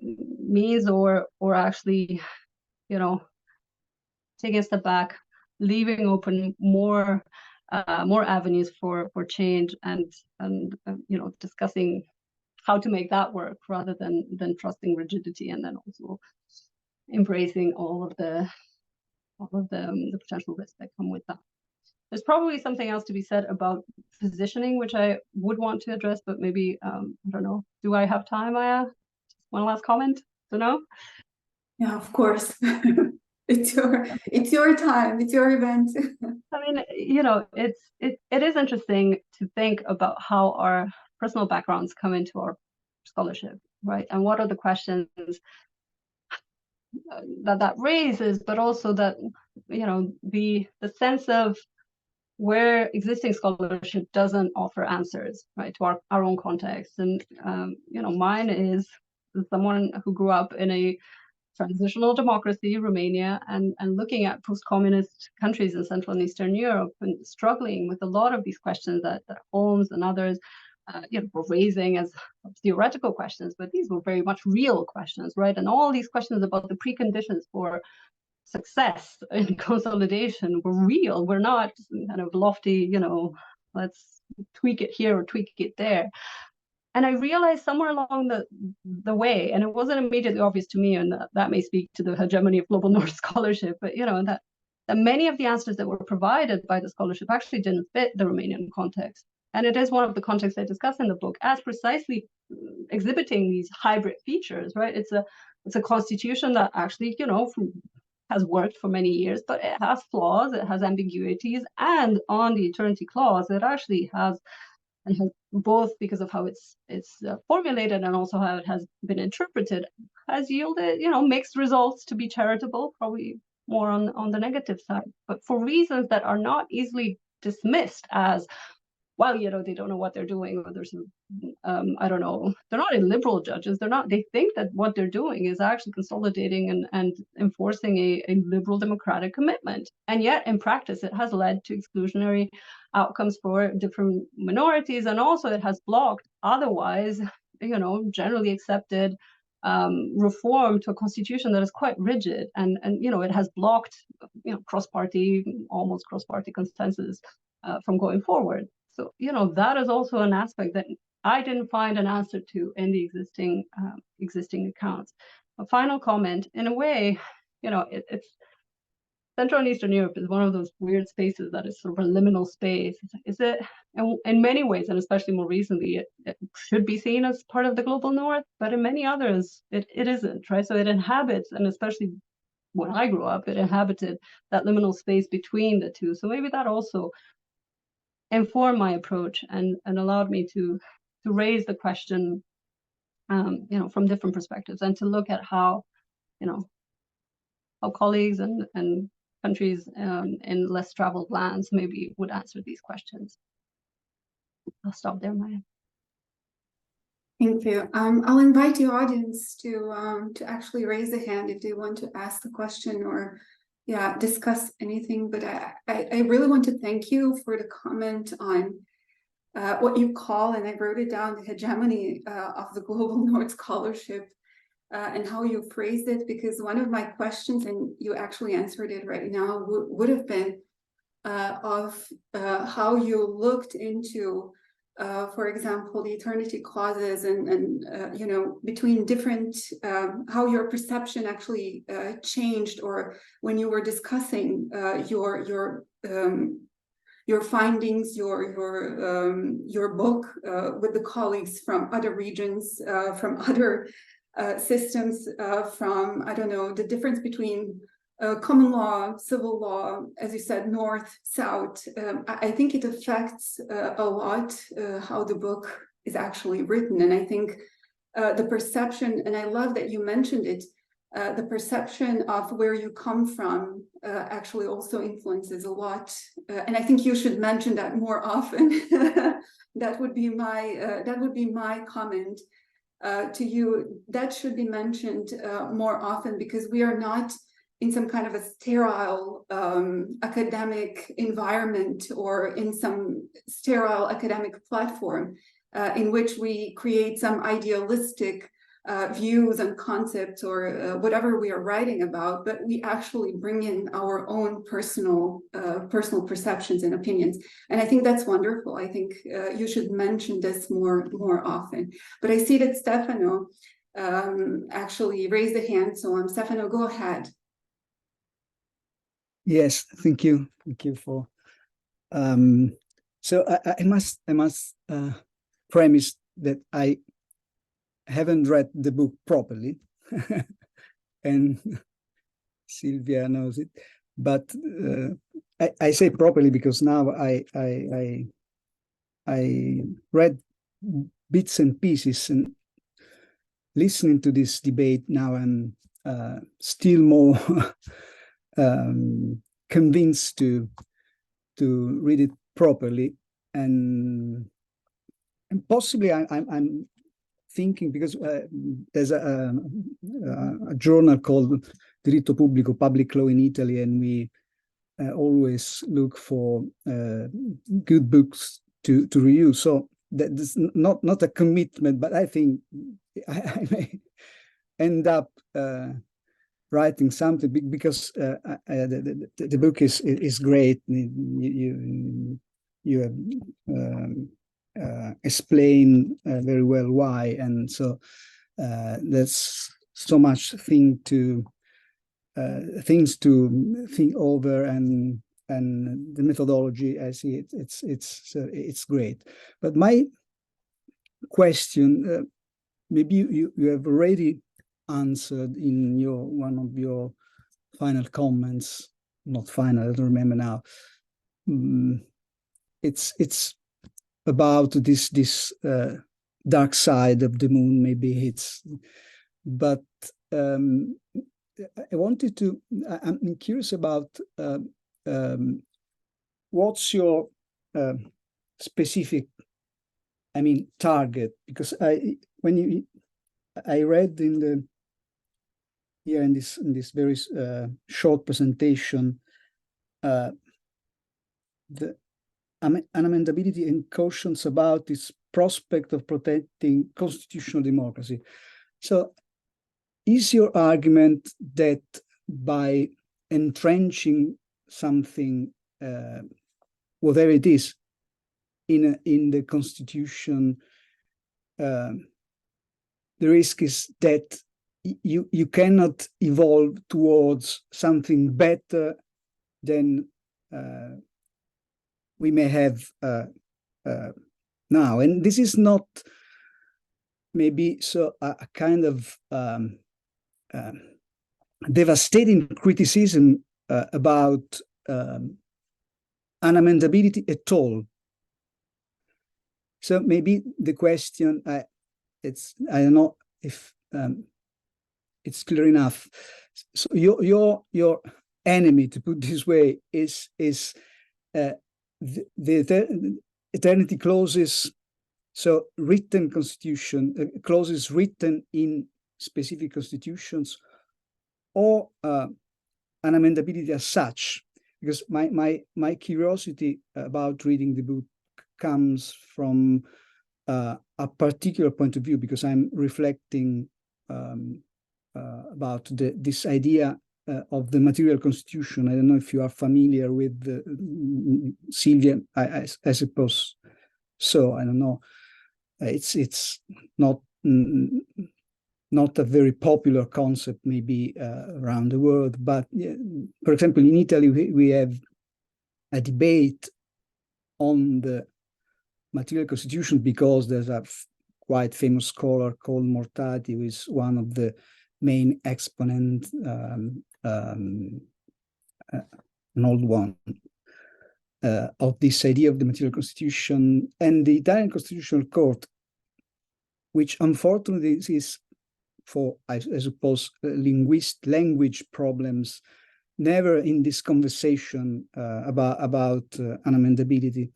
means or actually, taking a step back, leaving open more avenues for change and discussing how to make that work rather than trusting rigidity, and then also embracing all of the potential risks that come with that. There's probably something else to be said about positioning, which I would want to address, but maybe, I don't know. Do I have time, Maya? One last comment? Don't know? Yeah, of course. It's your time, it's your event. I mean, you know, it is interesting to think about how our personal backgrounds come into our scholarship, right? And what are the questions that raises, but also that, you know, the sense of where existing scholarship doesn't offer answers, right, to our own context. And, you know, mine is someone who grew up in a transitional democracy, Romania, and looking at post-communist countries in Central and Eastern Europe and struggling with a lot of these questions that Holmes and others you know, were raising as theoretical questions, but these were very much real questions, right? And all these questions about the preconditions for success in consolidation were real. We're not kind of lofty, you know, let's tweak it here or tweak it there. And I realized somewhere along the way, and it wasn't immediately obvious to me, and that may speak to the hegemony of global North scholarship, but you know, that many of the answers that were provided by the scholarship actually didn't fit the Romanian context. And it is one of the contexts I discuss in the book as precisely exhibiting these hybrid features, right? It's a constitution that actually, you know, has worked for many years, but it has flaws, it has ambiguities, and on the eternity clause, it actually has, and has, both because of how it's formulated and also how it has been interpreted, has yielded, you know, mixed results, to be charitable, probably more on the negative side, but for reasons that are not easily dismissed as, well, you know, they don't know what they're doing, or there's I don't know, they're not illiberal judges. They think that what they're doing is actually consolidating and enforcing a liberal democratic commitment. And yet in practice, it has led to exclusionary outcomes for different minorities. And also it has blocked otherwise, you know, generally accepted reform to a constitution that is quite rigid. And you know, it has blocked, you know, almost cross-party consensus from going forward. So, you know, that is also an aspect that I didn't find an answer to in the existing accounts. A final comment, in a way, you know, it's Central and Eastern Europe is one of those weird spaces that is sort of a liminal space. Is it, in many ways, and especially more recently, it should be seen as part of the global North, but in many others, it isn't, right? So it inhabits, and especially when I grew up, it inhabited that liminal space between the two. So maybe that also informed my approach and allowed me to raise the question, you know, from different perspectives, and to look at how, you know, how colleagues and countries in less traveled lands maybe would answer these questions. I'll stop there, Maya. Thank you. I'll invite the audience to actually raise a hand if they want to ask the question or discuss anything. But I really want to thank you for the comment on what you call, and I wrote it down, the hegemony of the global North scholarship, and how you phrased it, because one of my questions, and you actually answered it right now, would have been of how you looked into, for example, the eternity clauses and you know, between different, how your perception actually changed, or when you were discussing your findings, your book with the colleagues from other regions, from other systems, from, I don't know, the difference between common law, civil law, as you said, North, South. I think it affects a lot how the book is actually written. And I think the perception, and I love that you mentioned it, the perception of where you come from actually also influences a lot. And I think you should mention that more often. That would be my comment to you. That should be mentioned more often, because we are not in some kind of a sterile academic environment, or in some sterile academic platform in which we create some idealistic views and concepts, or whatever we are writing about, but we actually bring in our own personal perceptions and opinions. And I think that's wonderful. I think you should mention this more often. But I see that Stefano actually raised a hand. So Stefano, go ahead. Yes, thank you. Thank you for. So I must premise that I haven't read the book properly, and Silvia knows it. But I say properly because now I read bits and pieces, and listening to this debate now, I'm still more convinced to read it properly, and possibly I'm thinking, because there's a journal called Diritto Pubblico, Public Law in Italy, and we always look for good books to review. So that's not a commitment, but I think I may end up writing something, because the book is great. You have explained very well why, and so there's so much things to think over, and the methodology, I see it, it's great. But my question, maybe you have already answered in one of your final comments, not final, I don't remember now. It's about this dark side of the moon, maybe but I wanted to, I'm curious about what's your specific, target, because I read in this very short presentation the unamendability and cautions about this prospect of protecting constitutional democracy. So is your argument that by entrenching something, whatever it is, in the Constitution, the risk is that you cannot evolve towards something better than we may have now? And this is not maybe so a kind of devastating criticism about unamendability at all. So maybe the question, I don't know if it's clear enough. So your enemy, to put this way, is the eternity clauses, so written constitution, clauses written in specific constitutions, or unamendability as such. Because my curiosity about reading the book comes from a particular point of view, because I'm reflecting about this idea of the material constitution. I don't know if you are familiar with Silvia. I suppose so. I don't know. It's not a very popular concept, maybe around the world. But for example, in Italy, we have a debate on the material constitution, because there's a quite famous scholar called Mortati, who is one of the main exponents, an old one, of this idea of the material constitution. And the Italian Constitutional Court, which unfortunately is, for I suppose language problems, never in this conversation about unamendability,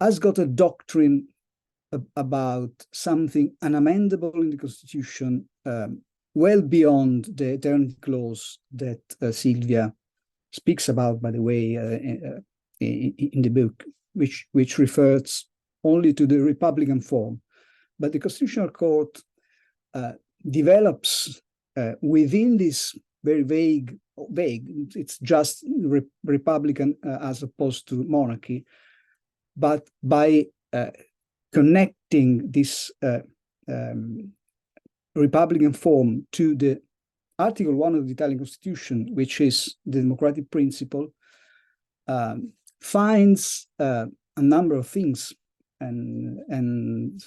has got a doctrine about something unamendable in the Constitution, well beyond the eternity clause that Silvia speaks about, by the way, in the book, which refers only to the Republican form. But the Constitutional Court develops within this very vague, it's just Republican as opposed to monarchy, but by connecting this Republican form to the Article 1 of the Italian Constitution, which is the democratic principle, finds a number of things and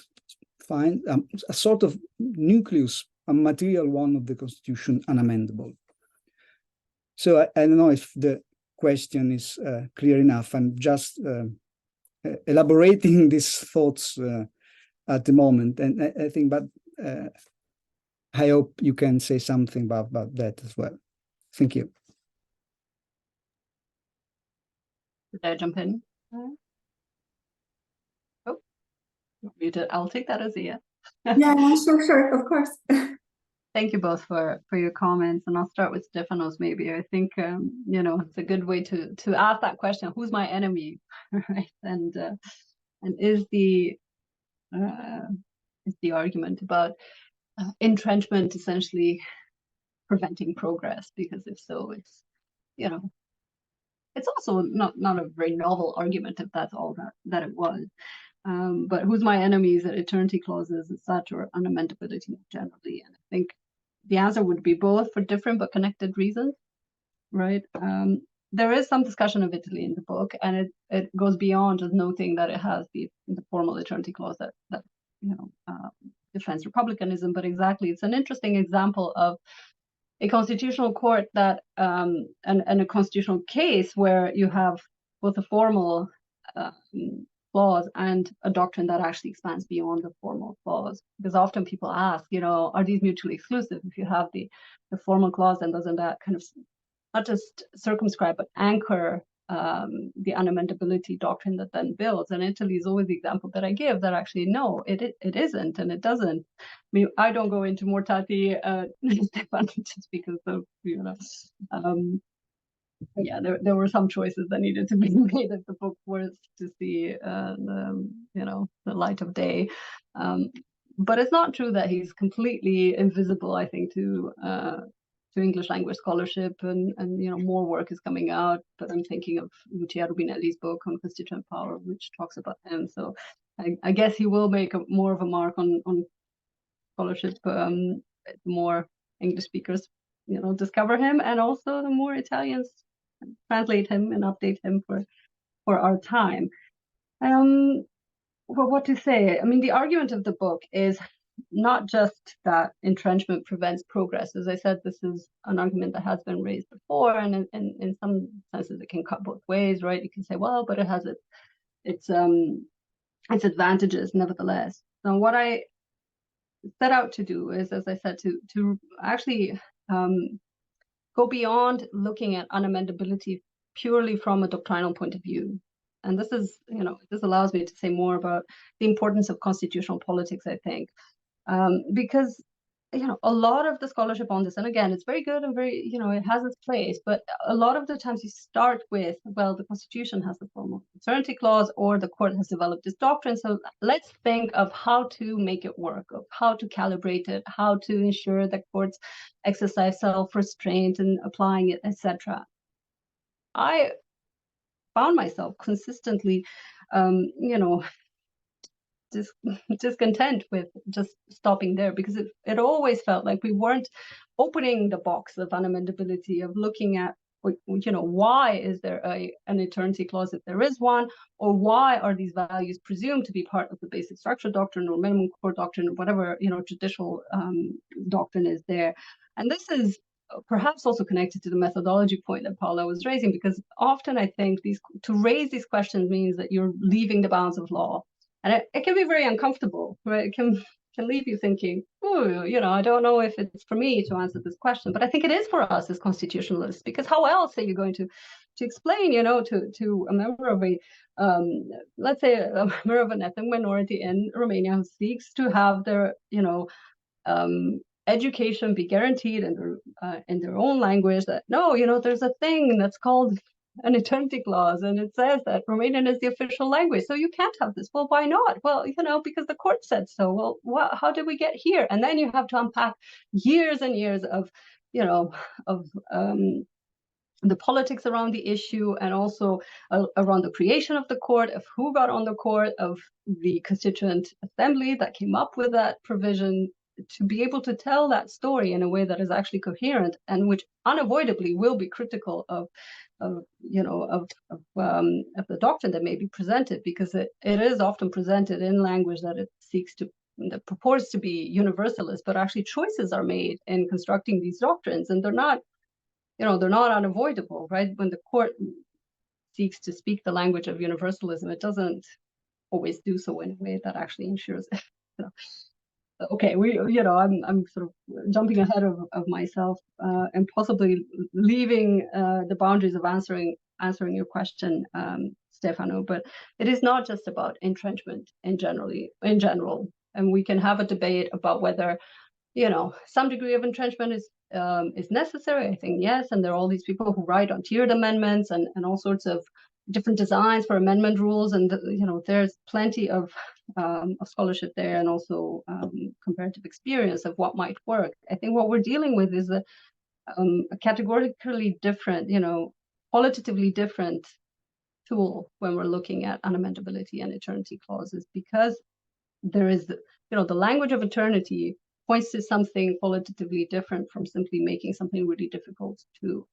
find a sort of nucleus, a material one of the Constitution, unamendable. So I don't know if the question is clear enough. I'm just elaborating these thoughts at the moment, and I think, but I hope you can say something about that as well. Thank you. Did I jump in? Oh, muted. I'll take that as a yes. Yeah, sure, of course. Thank you both for your comments, and I'll start with Stefanos. Maybe I think it's a good way to ask that question: who's my enemy, right? And is the argument about entrenchment essentially preventing progress? Because if so, it's it's also not a very novel argument if that's all that it was. But who's my enemies, that eternity clauses as such, or unamendability generally? And I think the answer would be both, for different but connected reasons, right? There is some discussion of Italy in the book, and it goes beyond just noting that it has the formal eternity clause that defends republicanism, but exactly, it's an interesting example of a constitutional court that and a constitutional case where you have both a formal clause and a doctrine that actually expands beyond the formal clause. Because often people ask, are these mutually exclusive? If you have the formal clause, then doesn't that kind of not just circumscribe but anchor the unamendability doctrine that then builds? And Italy is always the example that I give that actually no, it isn't, and it doesn't. I mean, I don't go into mortati just because of there were some choices that needed to be made if the book was to see the light of day. But it's not true that he's completely invisible, I think, to English language scholarship, and more work is coming out. But I'm thinking of Lucia Rubinelli's book on constituent power, which talks about him. So I guess he will make more of a mark on scholarship. The more English speakers, discover him, and also the more Italians translate him and update him for our time. Well, what to say? I mean, the argument of the book is not just that entrenchment prevents progress. As I said, this is an argument that has been raised before, and in some senses it can cut both ways, right? You can say, well, but it has its advantages nevertheless. So what I set out to do is, as I said, to actually go beyond looking at unamendability purely from a doctrinal point of view. And this is, this allows me to say more about the importance of constitutional politics, I think. Because, a lot of the scholarship on this, and again, it's very good and very, it has its place, but a lot of the times you start with, well, the Constitution has the formal eternity clause, or the court has developed this doctrine. So let's think of how to make it work, of how to calibrate it, how to ensure that courts exercise self-restraint in applying it, etc. I found myself consistently, discontent with just stopping there, because it always felt like we weren't opening the box of unamendability, of looking at, why is there an eternity clause if there is one, or why are these values presumed to be part of the basic structure doctrine or minimum core doctrine, or whatever judicial doctrine is there. And this is perhaps also connected to the methodology point that Paula was raising, because often I think to raise these questions means that you're leaving the bounds of law. And it can be very uncomfortable, right? It can leave you thinking, oh, I don't know if it's for me to answer this question. But I think it is for us as constitutionalists, because how else are you going to explain, to a member of let's say a member of an ethnic minority in Romania who seeks to have their, education be guaranteed in their own language, that no, there's a thing that's called an eternity clause, and it says that Romanian is the official language, so you can't have this. Well, why not? Well, because the court said so. Well, how did we get here? And then you have to unpack years and years of the politics around the issue, and also around the creation of the court, of who got on the court, of the constituent assembly that came up with that provision, to be able to tell that story in a way that is actually coherent and which unavoidably will be critical of the doctrine that may be presented, because it is often presented in language that purports to be universalist, but actually choices are made in constructing these doctrines, and they're not unavoidable, right? When the court seeks to speak the language of universalism, it doesn't always do so in a way that actually ensures it. Okay, I'm sort of jumping ahead of myself and possibly leaving the boundaries of answering your question, Stefano. But it is not just about entrenchment in general, and we can have a debate about whether some degree of entrenchment is necessary. I think yes, and there are all these people who write on tiered amendments and all sorts of different designs for amendment rules, and there's plenty of scholarship there, and also comparative experience of what might work. I think what we're dealing with is a categorically different, qualitatively different tool when we're looking at unamendability and eternity clauses, because there is, the language of eternity points to something qualitatively different from simply making something really difficult to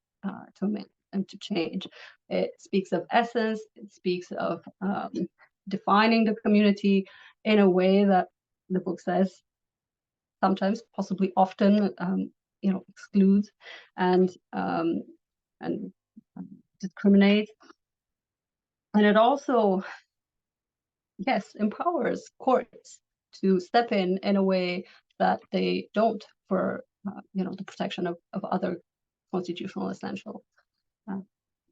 amend and to change. It speaks of essence. It speaks of defining the community in a way that the book says sometimes, possibly often, excludes and discriminates. And it also, yes, empowers courts to step in a way that they don't for the protection of other constitutional essentials.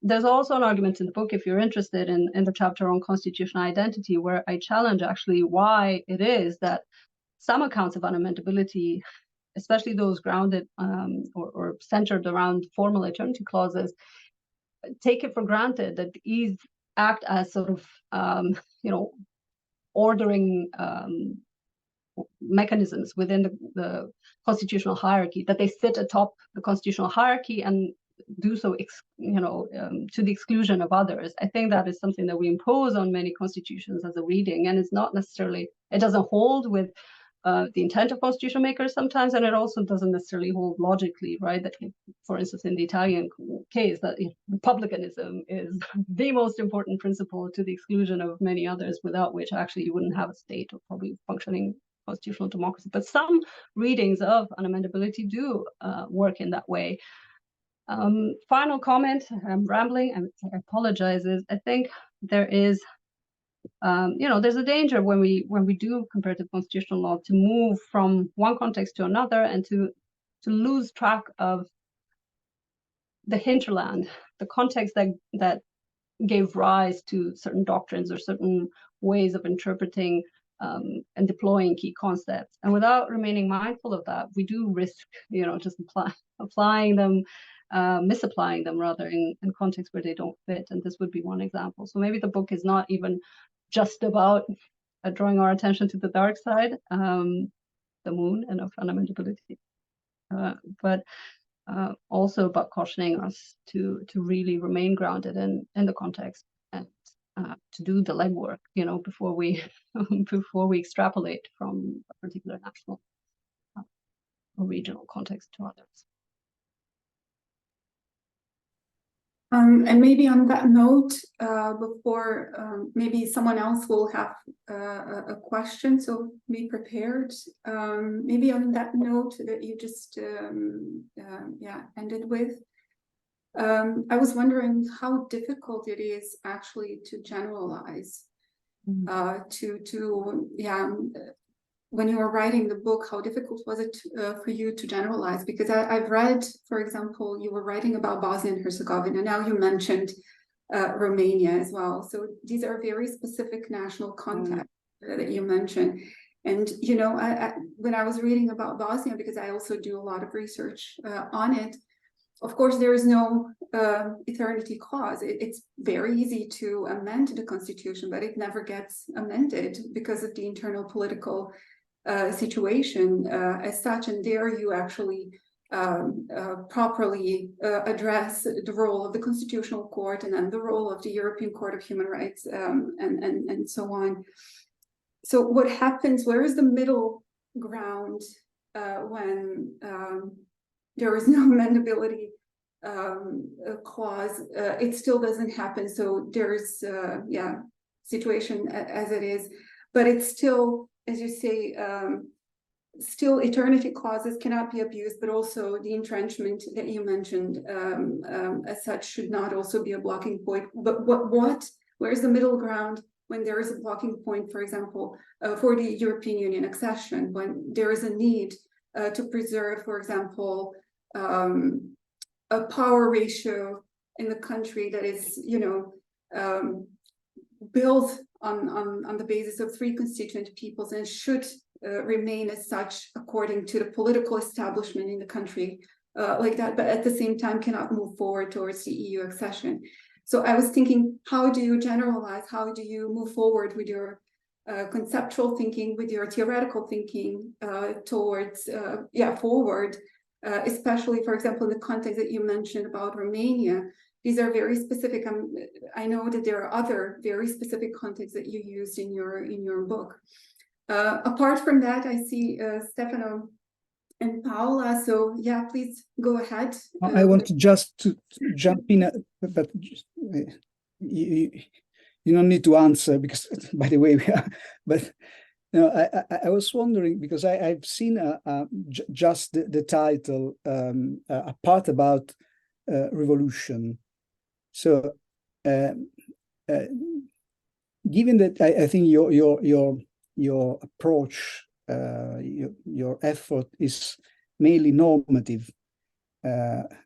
There's also an argument in the book, if you're interested, in the chapter on constitutional identity, where I challenge actually why it is that some accounts of unamendability, especially those grounded or centered around formal eternity clauses, take it for granted that these act as sort of ordering mechanisms within the constitutional hierarchy, that they sit atop the constitutional hierarchy and do so to the exclusion of others. I think that is something that we impose on many constitutions as a reading, and it's not necessarily, it doesn't hold with the intent of constitution makers sometimes, and it also doesn't necessarily hold logically, right? That, for instance, in the Italian case, that republicanism is the most important principle to the exclusion of many others, without which actually you wouldn't have a state or probably functioning constitutional democracy. But some readings of unamendability do work in that way. Final comment, I'm rambling, I apologize, is I think there is there's a danger when we do comparative constitutional law to move from one context to another and to lose track of the hinterland, the context that gave rise to certain doctrines or certain ways of interpreting and deploying key concepts. And without remaining mindful of that, we do risk just applying them, misapplying them rather in contexts where they don't fit. And this would be one example. So maybe the book is not even just about drawing our attention to the dark side, the moon, and of unamendability, but also about cautioning us to really remain grounded in the context and to do the legwork, before we extrapolate from a particular national or regional context to others. And maybe on that note, before maybe someone else will have a question, so be prepared. Maybe on that note that you just ended with, I was wondering how difficult it is actually to generalize, when you were writing the book, how difficult was it for you to generalize? Because I've read, for example, you were writing about Bosnia and Herzegovina. Now you mentioned Romania as well. So these are very specific national contexts that you mentioned. And, when I was reading about Bosnia, because I also do a lot of research on it, of course, there is no eternity clause. It's very easy to amend the constitution, but it never gets amended because of the internal political situation as such. And there you actually properly address the role of the Constitutional Court and then the role of the European Court of Human Rights and so on. So what happens, where is the middle ground when there is no amendability clause, it still doesn't happen. So there's situation as it is, but it's still, as you say, still eternity clauses cannot be abused, but also the entrenchment that you mentioned as such should not also be a blocking point. But where's the middle ground when there is a blocking point, for example, for the European Union accession, when there is a need to preserve, for example, a power ratio in the country that is, built on the basis of 3 constituent peoples and should remain as such according to the political establishment in the country like that, but at the same time cannot move forward towards the EU accession. So I was thinking, how do you generalize? How do you move forward with your conceptual thinking, with your theoretical thinking towards forward, especially, for example, in the context that you mentioned about Romania? These are very specific. I know that there are other very specific contexts that you used in your book. Apart from that, I see Stefano and Paola. So yeah, please go ahead. I want to just jump in, but you don't need to answer because, by the way, but I was wondering because I've seen just the title, a part about revolution. So, given that I think your approach, your effort is mainly normative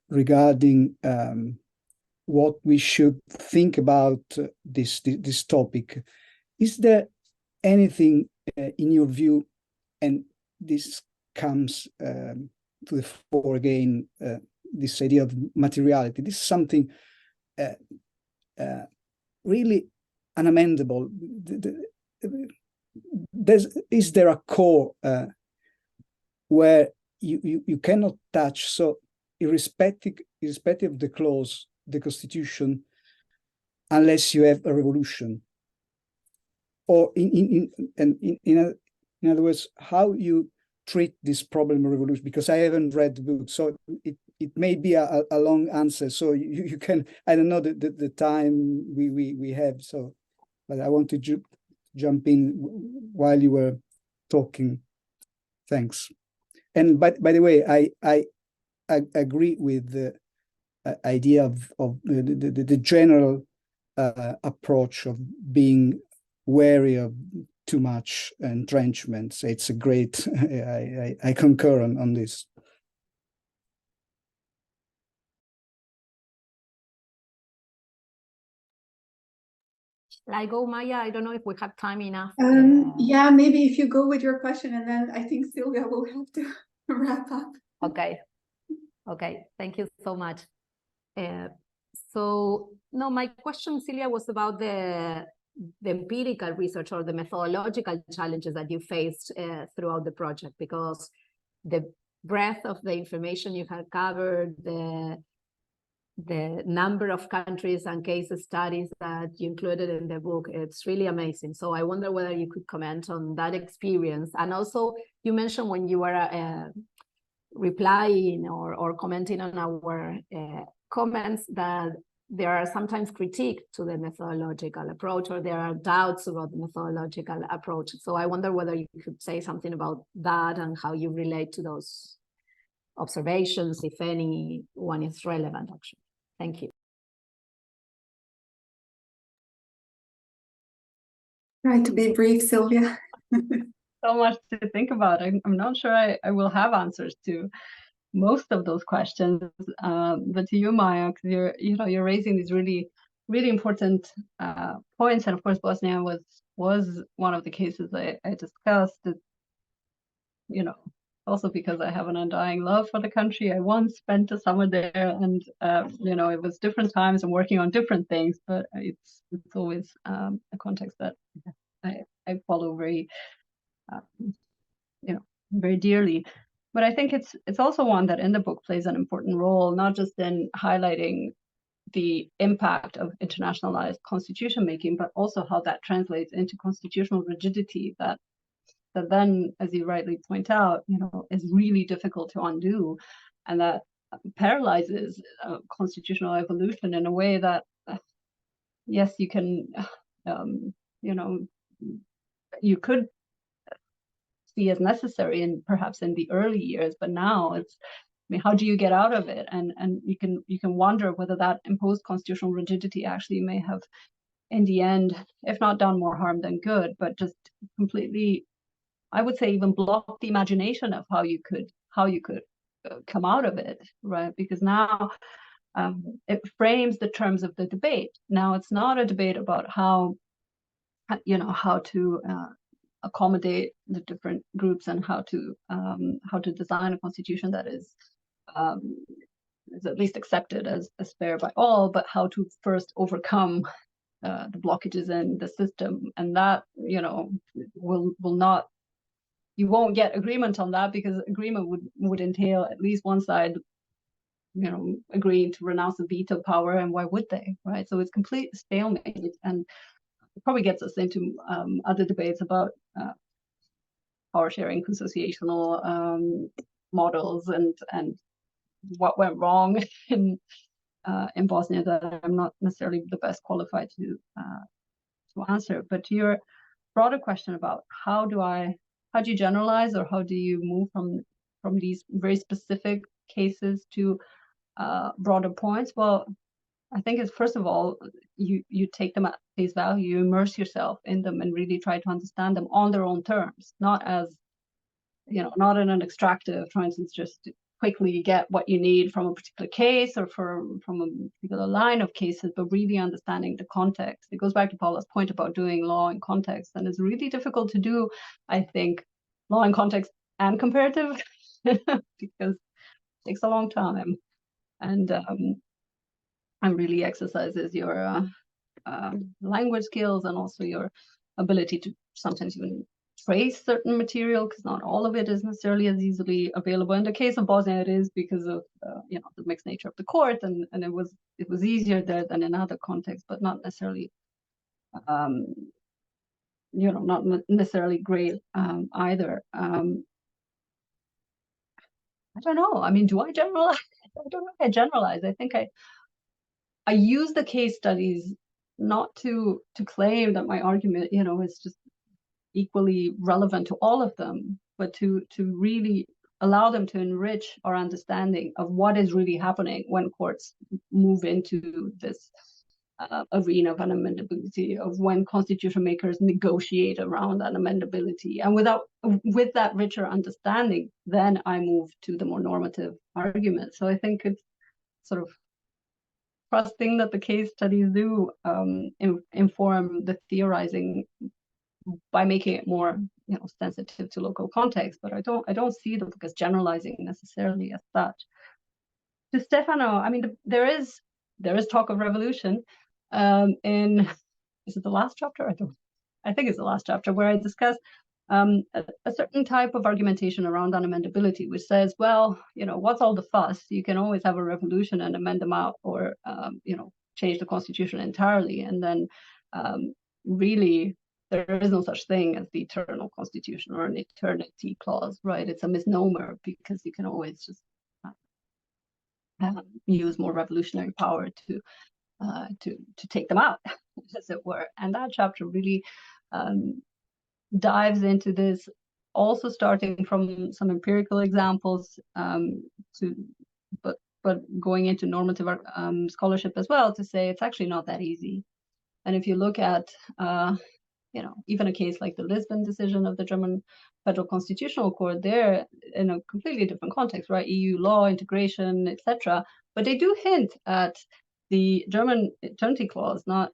regarding what we should think about this topic. Is there anything in your view, and this comes to the fore again, this idea of materiality? This is something really unamendable. Is there a core where you cannot touch? So irrespective of the clause, the Constitution, unless you have a revolution, or in other words, how you treat this problem of revolution? Because I haven't read the book, so it may be a long answer. So you can, I don't know the time we have. So, but I want to jump in while you were talking. Thanks. And by the way, I agree with the idea of the general approach of being wary of too much entrenchment. So it's a great, I concur on this. Shall I go, Maya? I don't know if we have time enough. Yeah, maybe if you go with your question, and then I think Silvia will have to wrap up. Okay. Thank you so much. So no, my question, Silvia, was about the empirical research or the methodological challenges that you faced throughout the project, because the breadth of the information you have covered, the number of countries and case studies that you included in the book, it's really amazing. So I wonder whether you could comment on that experience. And also, you mentioned when you were replying or commenting on our comments that there are sometimes critiques to the methodological approach, or there are doubts about the methodological approach. So I wonder whether you could say something about that and how you relate to those observations, if any one is relevant, actually. Thank you. Try to be brief, Silvia. So much to think about. I'm not sure I will have answers to most of those questions, but to you, Maya, because you're raising these really important points, and of course Bosnia was one of the cases I discussed. Also because I have an undying love for the country. I once spent a summer there, and it was different times and working on different things, but it's always a context that I follow very very dearly. But I think it's also one that in the book plays an important role, not just in highlighting the impact of internationalized constitution making, but also how that translates into constitutional rigidity that that then, as you rightly point out, is really difficult to undo, and that paralyzes constitutional evolution in a way that, yes, you can, you could see as necessary and perhaps in the early years, but now it's, how do you get out of it? And you can wonder whether that imposed constitutional rigidity actually may have, in the end, if not done more harm than good, but just completely, I would say, even block the imagination of how you could come out of it, right? Because now it frames the terms of the debate. Now it's not a debate about how to accommodate the different groups and how to design a constitution that is at least accepted as fair by all, but how to first overcome the blockages in the system. And that will not, you won't get agreement on that, because agreement would entail at least one side agreeing to renounce the veto power, and why would they, right? So it's complete stalemate, and it probably gets us into other debates about power sharing, consociational models, and what went wrong in Bosnia, that I'm not necessarily the best qualified to answer. But to your broader question about how do you generalize, or how do you move from these very specific cases to broader points? Well, I think it's, first of all, you take them at face value, you immerse yourself in them and really try to understand them on their own terms, not as, not in an extractive, trying to just quickly get what you need from a particular case or from a particular line of cases, but really understanding the context. It goes back to Paula's point about doing law in context, and it's really difficult to do, I think, law in context and comparative because it takes a long time, and really exercises your language skills, and also your ability to sometimes even trace certain material, because not all of it is necessarily as easily available. In the case of Bosnia, it is because of the mixed nature of the court, and it was easier there than in other contexts, but not necessarily not necessarily great either. I don't know. I mean, do I generalize? I don't know if I generalize. I think I use the case studies not to claim that my argument, is just equally relevant to all of them, but to really allow them to enrich our understanding of what is really happening when courts move into this arena of unamendability, of when constitution makers negotiate around unamendability. And with that richer understanding, then I move to the more normative argument. So I think it's sort of trusting that the case studies do inform the theorizing by making it more sensitive to local context, but I don't see the book as generalizing necessarily as such. To Stefano, I mean, there is talk of revolution in, is it the last chapter? I think it's the last chapter, where I discuss a certain type of argumentation around unamendability, which says, well, what's all the fuss? You can always have a revolution and amend them out, or change the constitution entirely, and then really there is no such thing as the eternal constitution or an eternity clause, right? It's a misnomer, because you can always just use more revolutionary power to take them out, as it were. And that chapter really dives into this, also starting from some empirical examples, but going into normative scholarship as well, to say it's actually not that easy. And if you look at even a case like the Lisbon decision of the German Federal Constitutional Court, they're in a completely different context, right? EU law, integration, etc. But they do hint at the German eternity clause not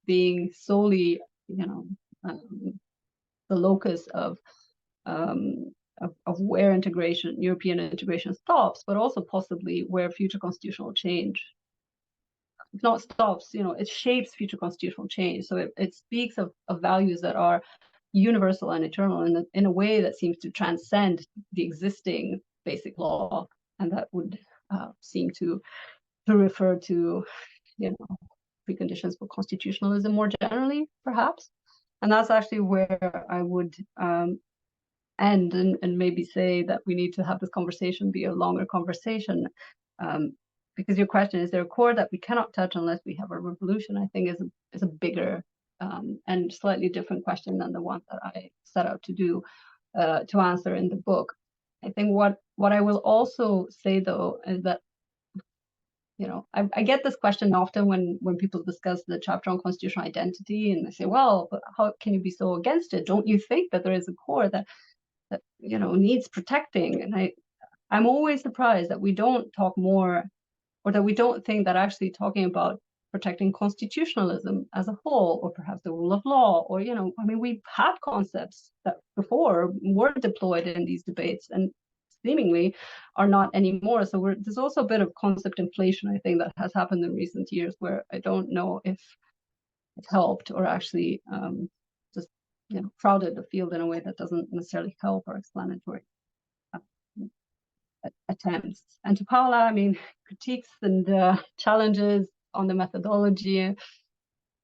being solely, the locus of where integration, European integration, stops, but also possibly where future constitutional change, if not stops, it shapes future constitutional change. So it speaks of values that are universal and eternal in a way that seems to transcend the existing basic law, and that would seem to refer to, preconditions for constitutionalism more generally, perhaps. And that's actually where I would end and maybe say that we need to have this conversation be a longer conversation. Because your question, is there a core that we cannot touch unless we have a revolution, I think is a bigger and slightly different question than the one that I set out to do to answer in the book. I think what I will also say though is that, you know, I get this question often when people discuss the chapter on constitutional identity, and they say, well, but how can you be so against it? Don't you think that there is a core that you know needs protecting? And I'm always surprised that we don't talk more, or that we don't think that actually talking about protecting constitutionalism as a whole, or perhaps the rule of law, or, you know, I mean, we've had concepts that before were deployed in these debates and seemingly are not anymore. So there's also a bit of concept inflation, I think, that has happened in recent years, where I don't know if it's helped or actually just, you know, crowded the field in a way that doesn't necessarily help our explanatory attempts. And to Paula, I mean, critiques and challenges on the methodology,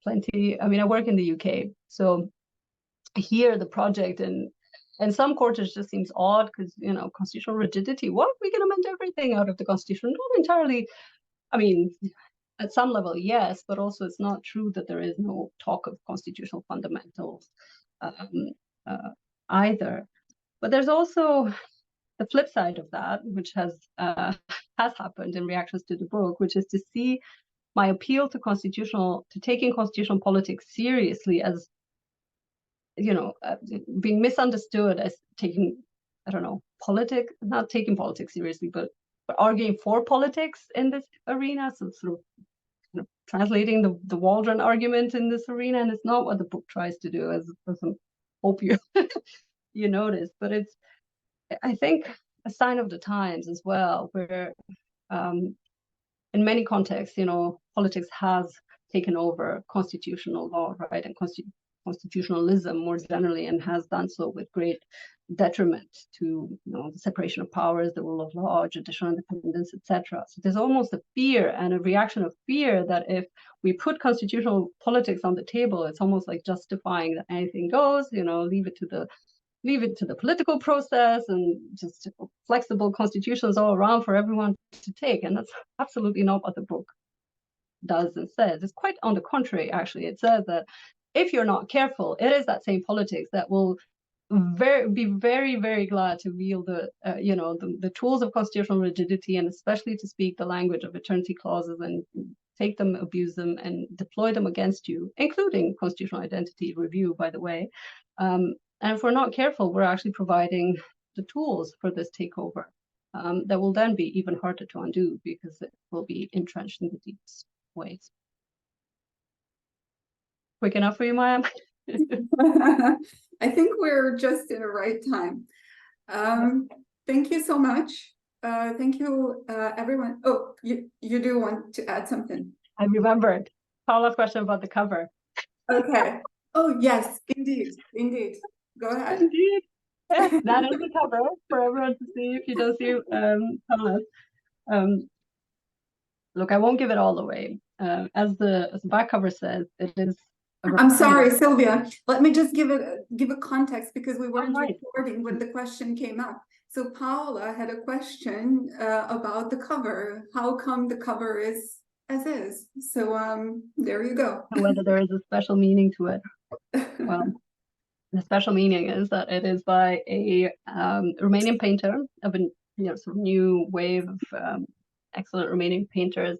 plenty. I mean, I work in the UK, so here the project and some quarters just seems odd because, you know, constitutional rigidity, what, we can amend everything out of the constitution? Not entirely. I mean, at some level, yes, but also it's not true that there is no talk of constitutional fundamentals either. But there's also the flip side of that, which has happened in reactions to the book, which is to see my appeal to taking constitutional politics seriously as, you know, being misunderstood as taking, I don't know, not taking politics seriously, but arguing for politics in this arena. So sort of, you know, translating the Waldron argument in this arena, and it's not what the book tries to do, as I hope you you notice. But it's, I think, a sign of the times as well, where in many contexts, you know, politics has taken over constitutional law, right, and constitutionalism more generally, and has done so with great detriment to, you know, the separation of powers, the rule of law, judicial independence, etc. So there's almost a fear and a reaction of fear that if we put constitutional politics on the table, it's almost like justifying that anything goes, you know, leave it to the political process, and just flexible constitutions all around for everyone to take. And that's absolutely not what the book does and says. It's quite on the contrary, actually. It says that if you're not careful, it is that same politics that will be very, very glad to wield the tools of constitutional rigidity, and especially to speak the language of eternity clauses and take them, abuse them, and deploy them against you, including constitutional identity review, by the way. And if we're not careful, we're actually providing the tools for this takeover that will then be even harder to undo, because it will be entrenched in the deepest ways. Quick enough for you, Maya? I think we're just in the right time. Thank you so much. Thank you, everyone. Oh, you do want to add something? I remembered Paula's question about the cover. Okay. Oh, yes, indeed. Go ahead. Indeed. Yes, that is the cover for everyone to see if you don't see Paula's. Look, I won't give it all away. As the back cover says, it is. I'm sorry, Silvia. Let me just give a context, because we weren't recording when the question came up. So Paula had a question about the cover. How come the cover is as is? So there you go. Whether there is a special meaning to it. Well, the special meaning is that it is by a Romanian painter of a sort of new wave of excellent Romanian painters,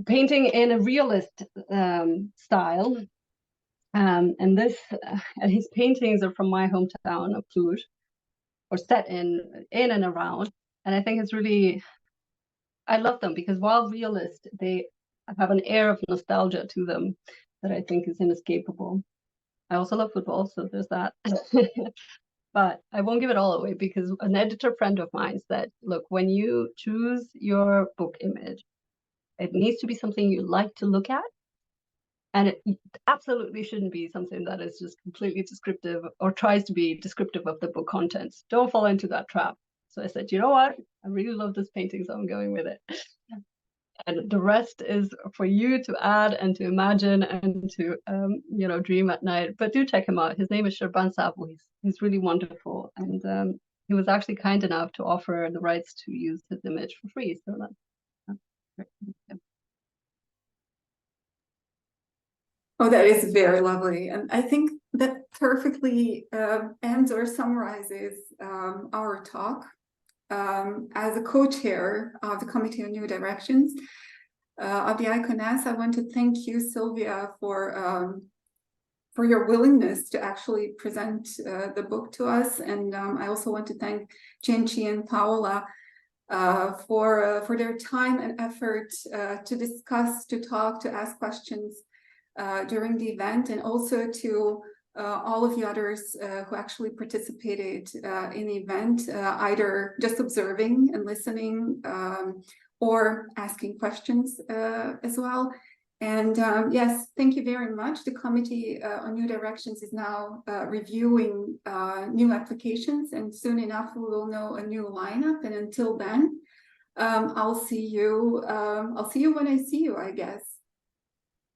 painting in a realist style, and his paintings are from my hometown of Cluj, or set in and around. And I think it's really, I love them because while realist, they have an air of nostalgia to them that I think is inescapable. I also love football, so there's that. But I won't give it all away, because an editor friend of mine said, look, when you choose your book image, it needs to be something you like to look at. And it absolutely shouldn't be something that is just completely descriptive or tries to be descriptive of the book contents. Don't fall into that trap. So I said, you know what? I really love this painting, so I'm going with it. And the rest is for you to add and to imagine and to dream at night. But do check him out. His name is Sherban Sabu. He's really wonderful, and he was actually kind enough to offer the rights to use his image for free. So that's great. Yeah. Oh, that is very lovely. And I think that perfectly ends or summarizes our talk. As a co-chair of the Committee on New Directions of the ICONS, I want to thank you, Silvia, for your willingness to actually present the book to us. And I also want to thank Genchi and Paola for their time and effort to discuss, to talk, to ask questions during the event, and also to all of the others who actually participated in the event, either just observing and listening or asking questions as well. And yes, thank you very much. The Committee on New Directions is now reviewing new applications, and soon enough we will know a new lineup. And until then, I'll see you when I see you, I guess.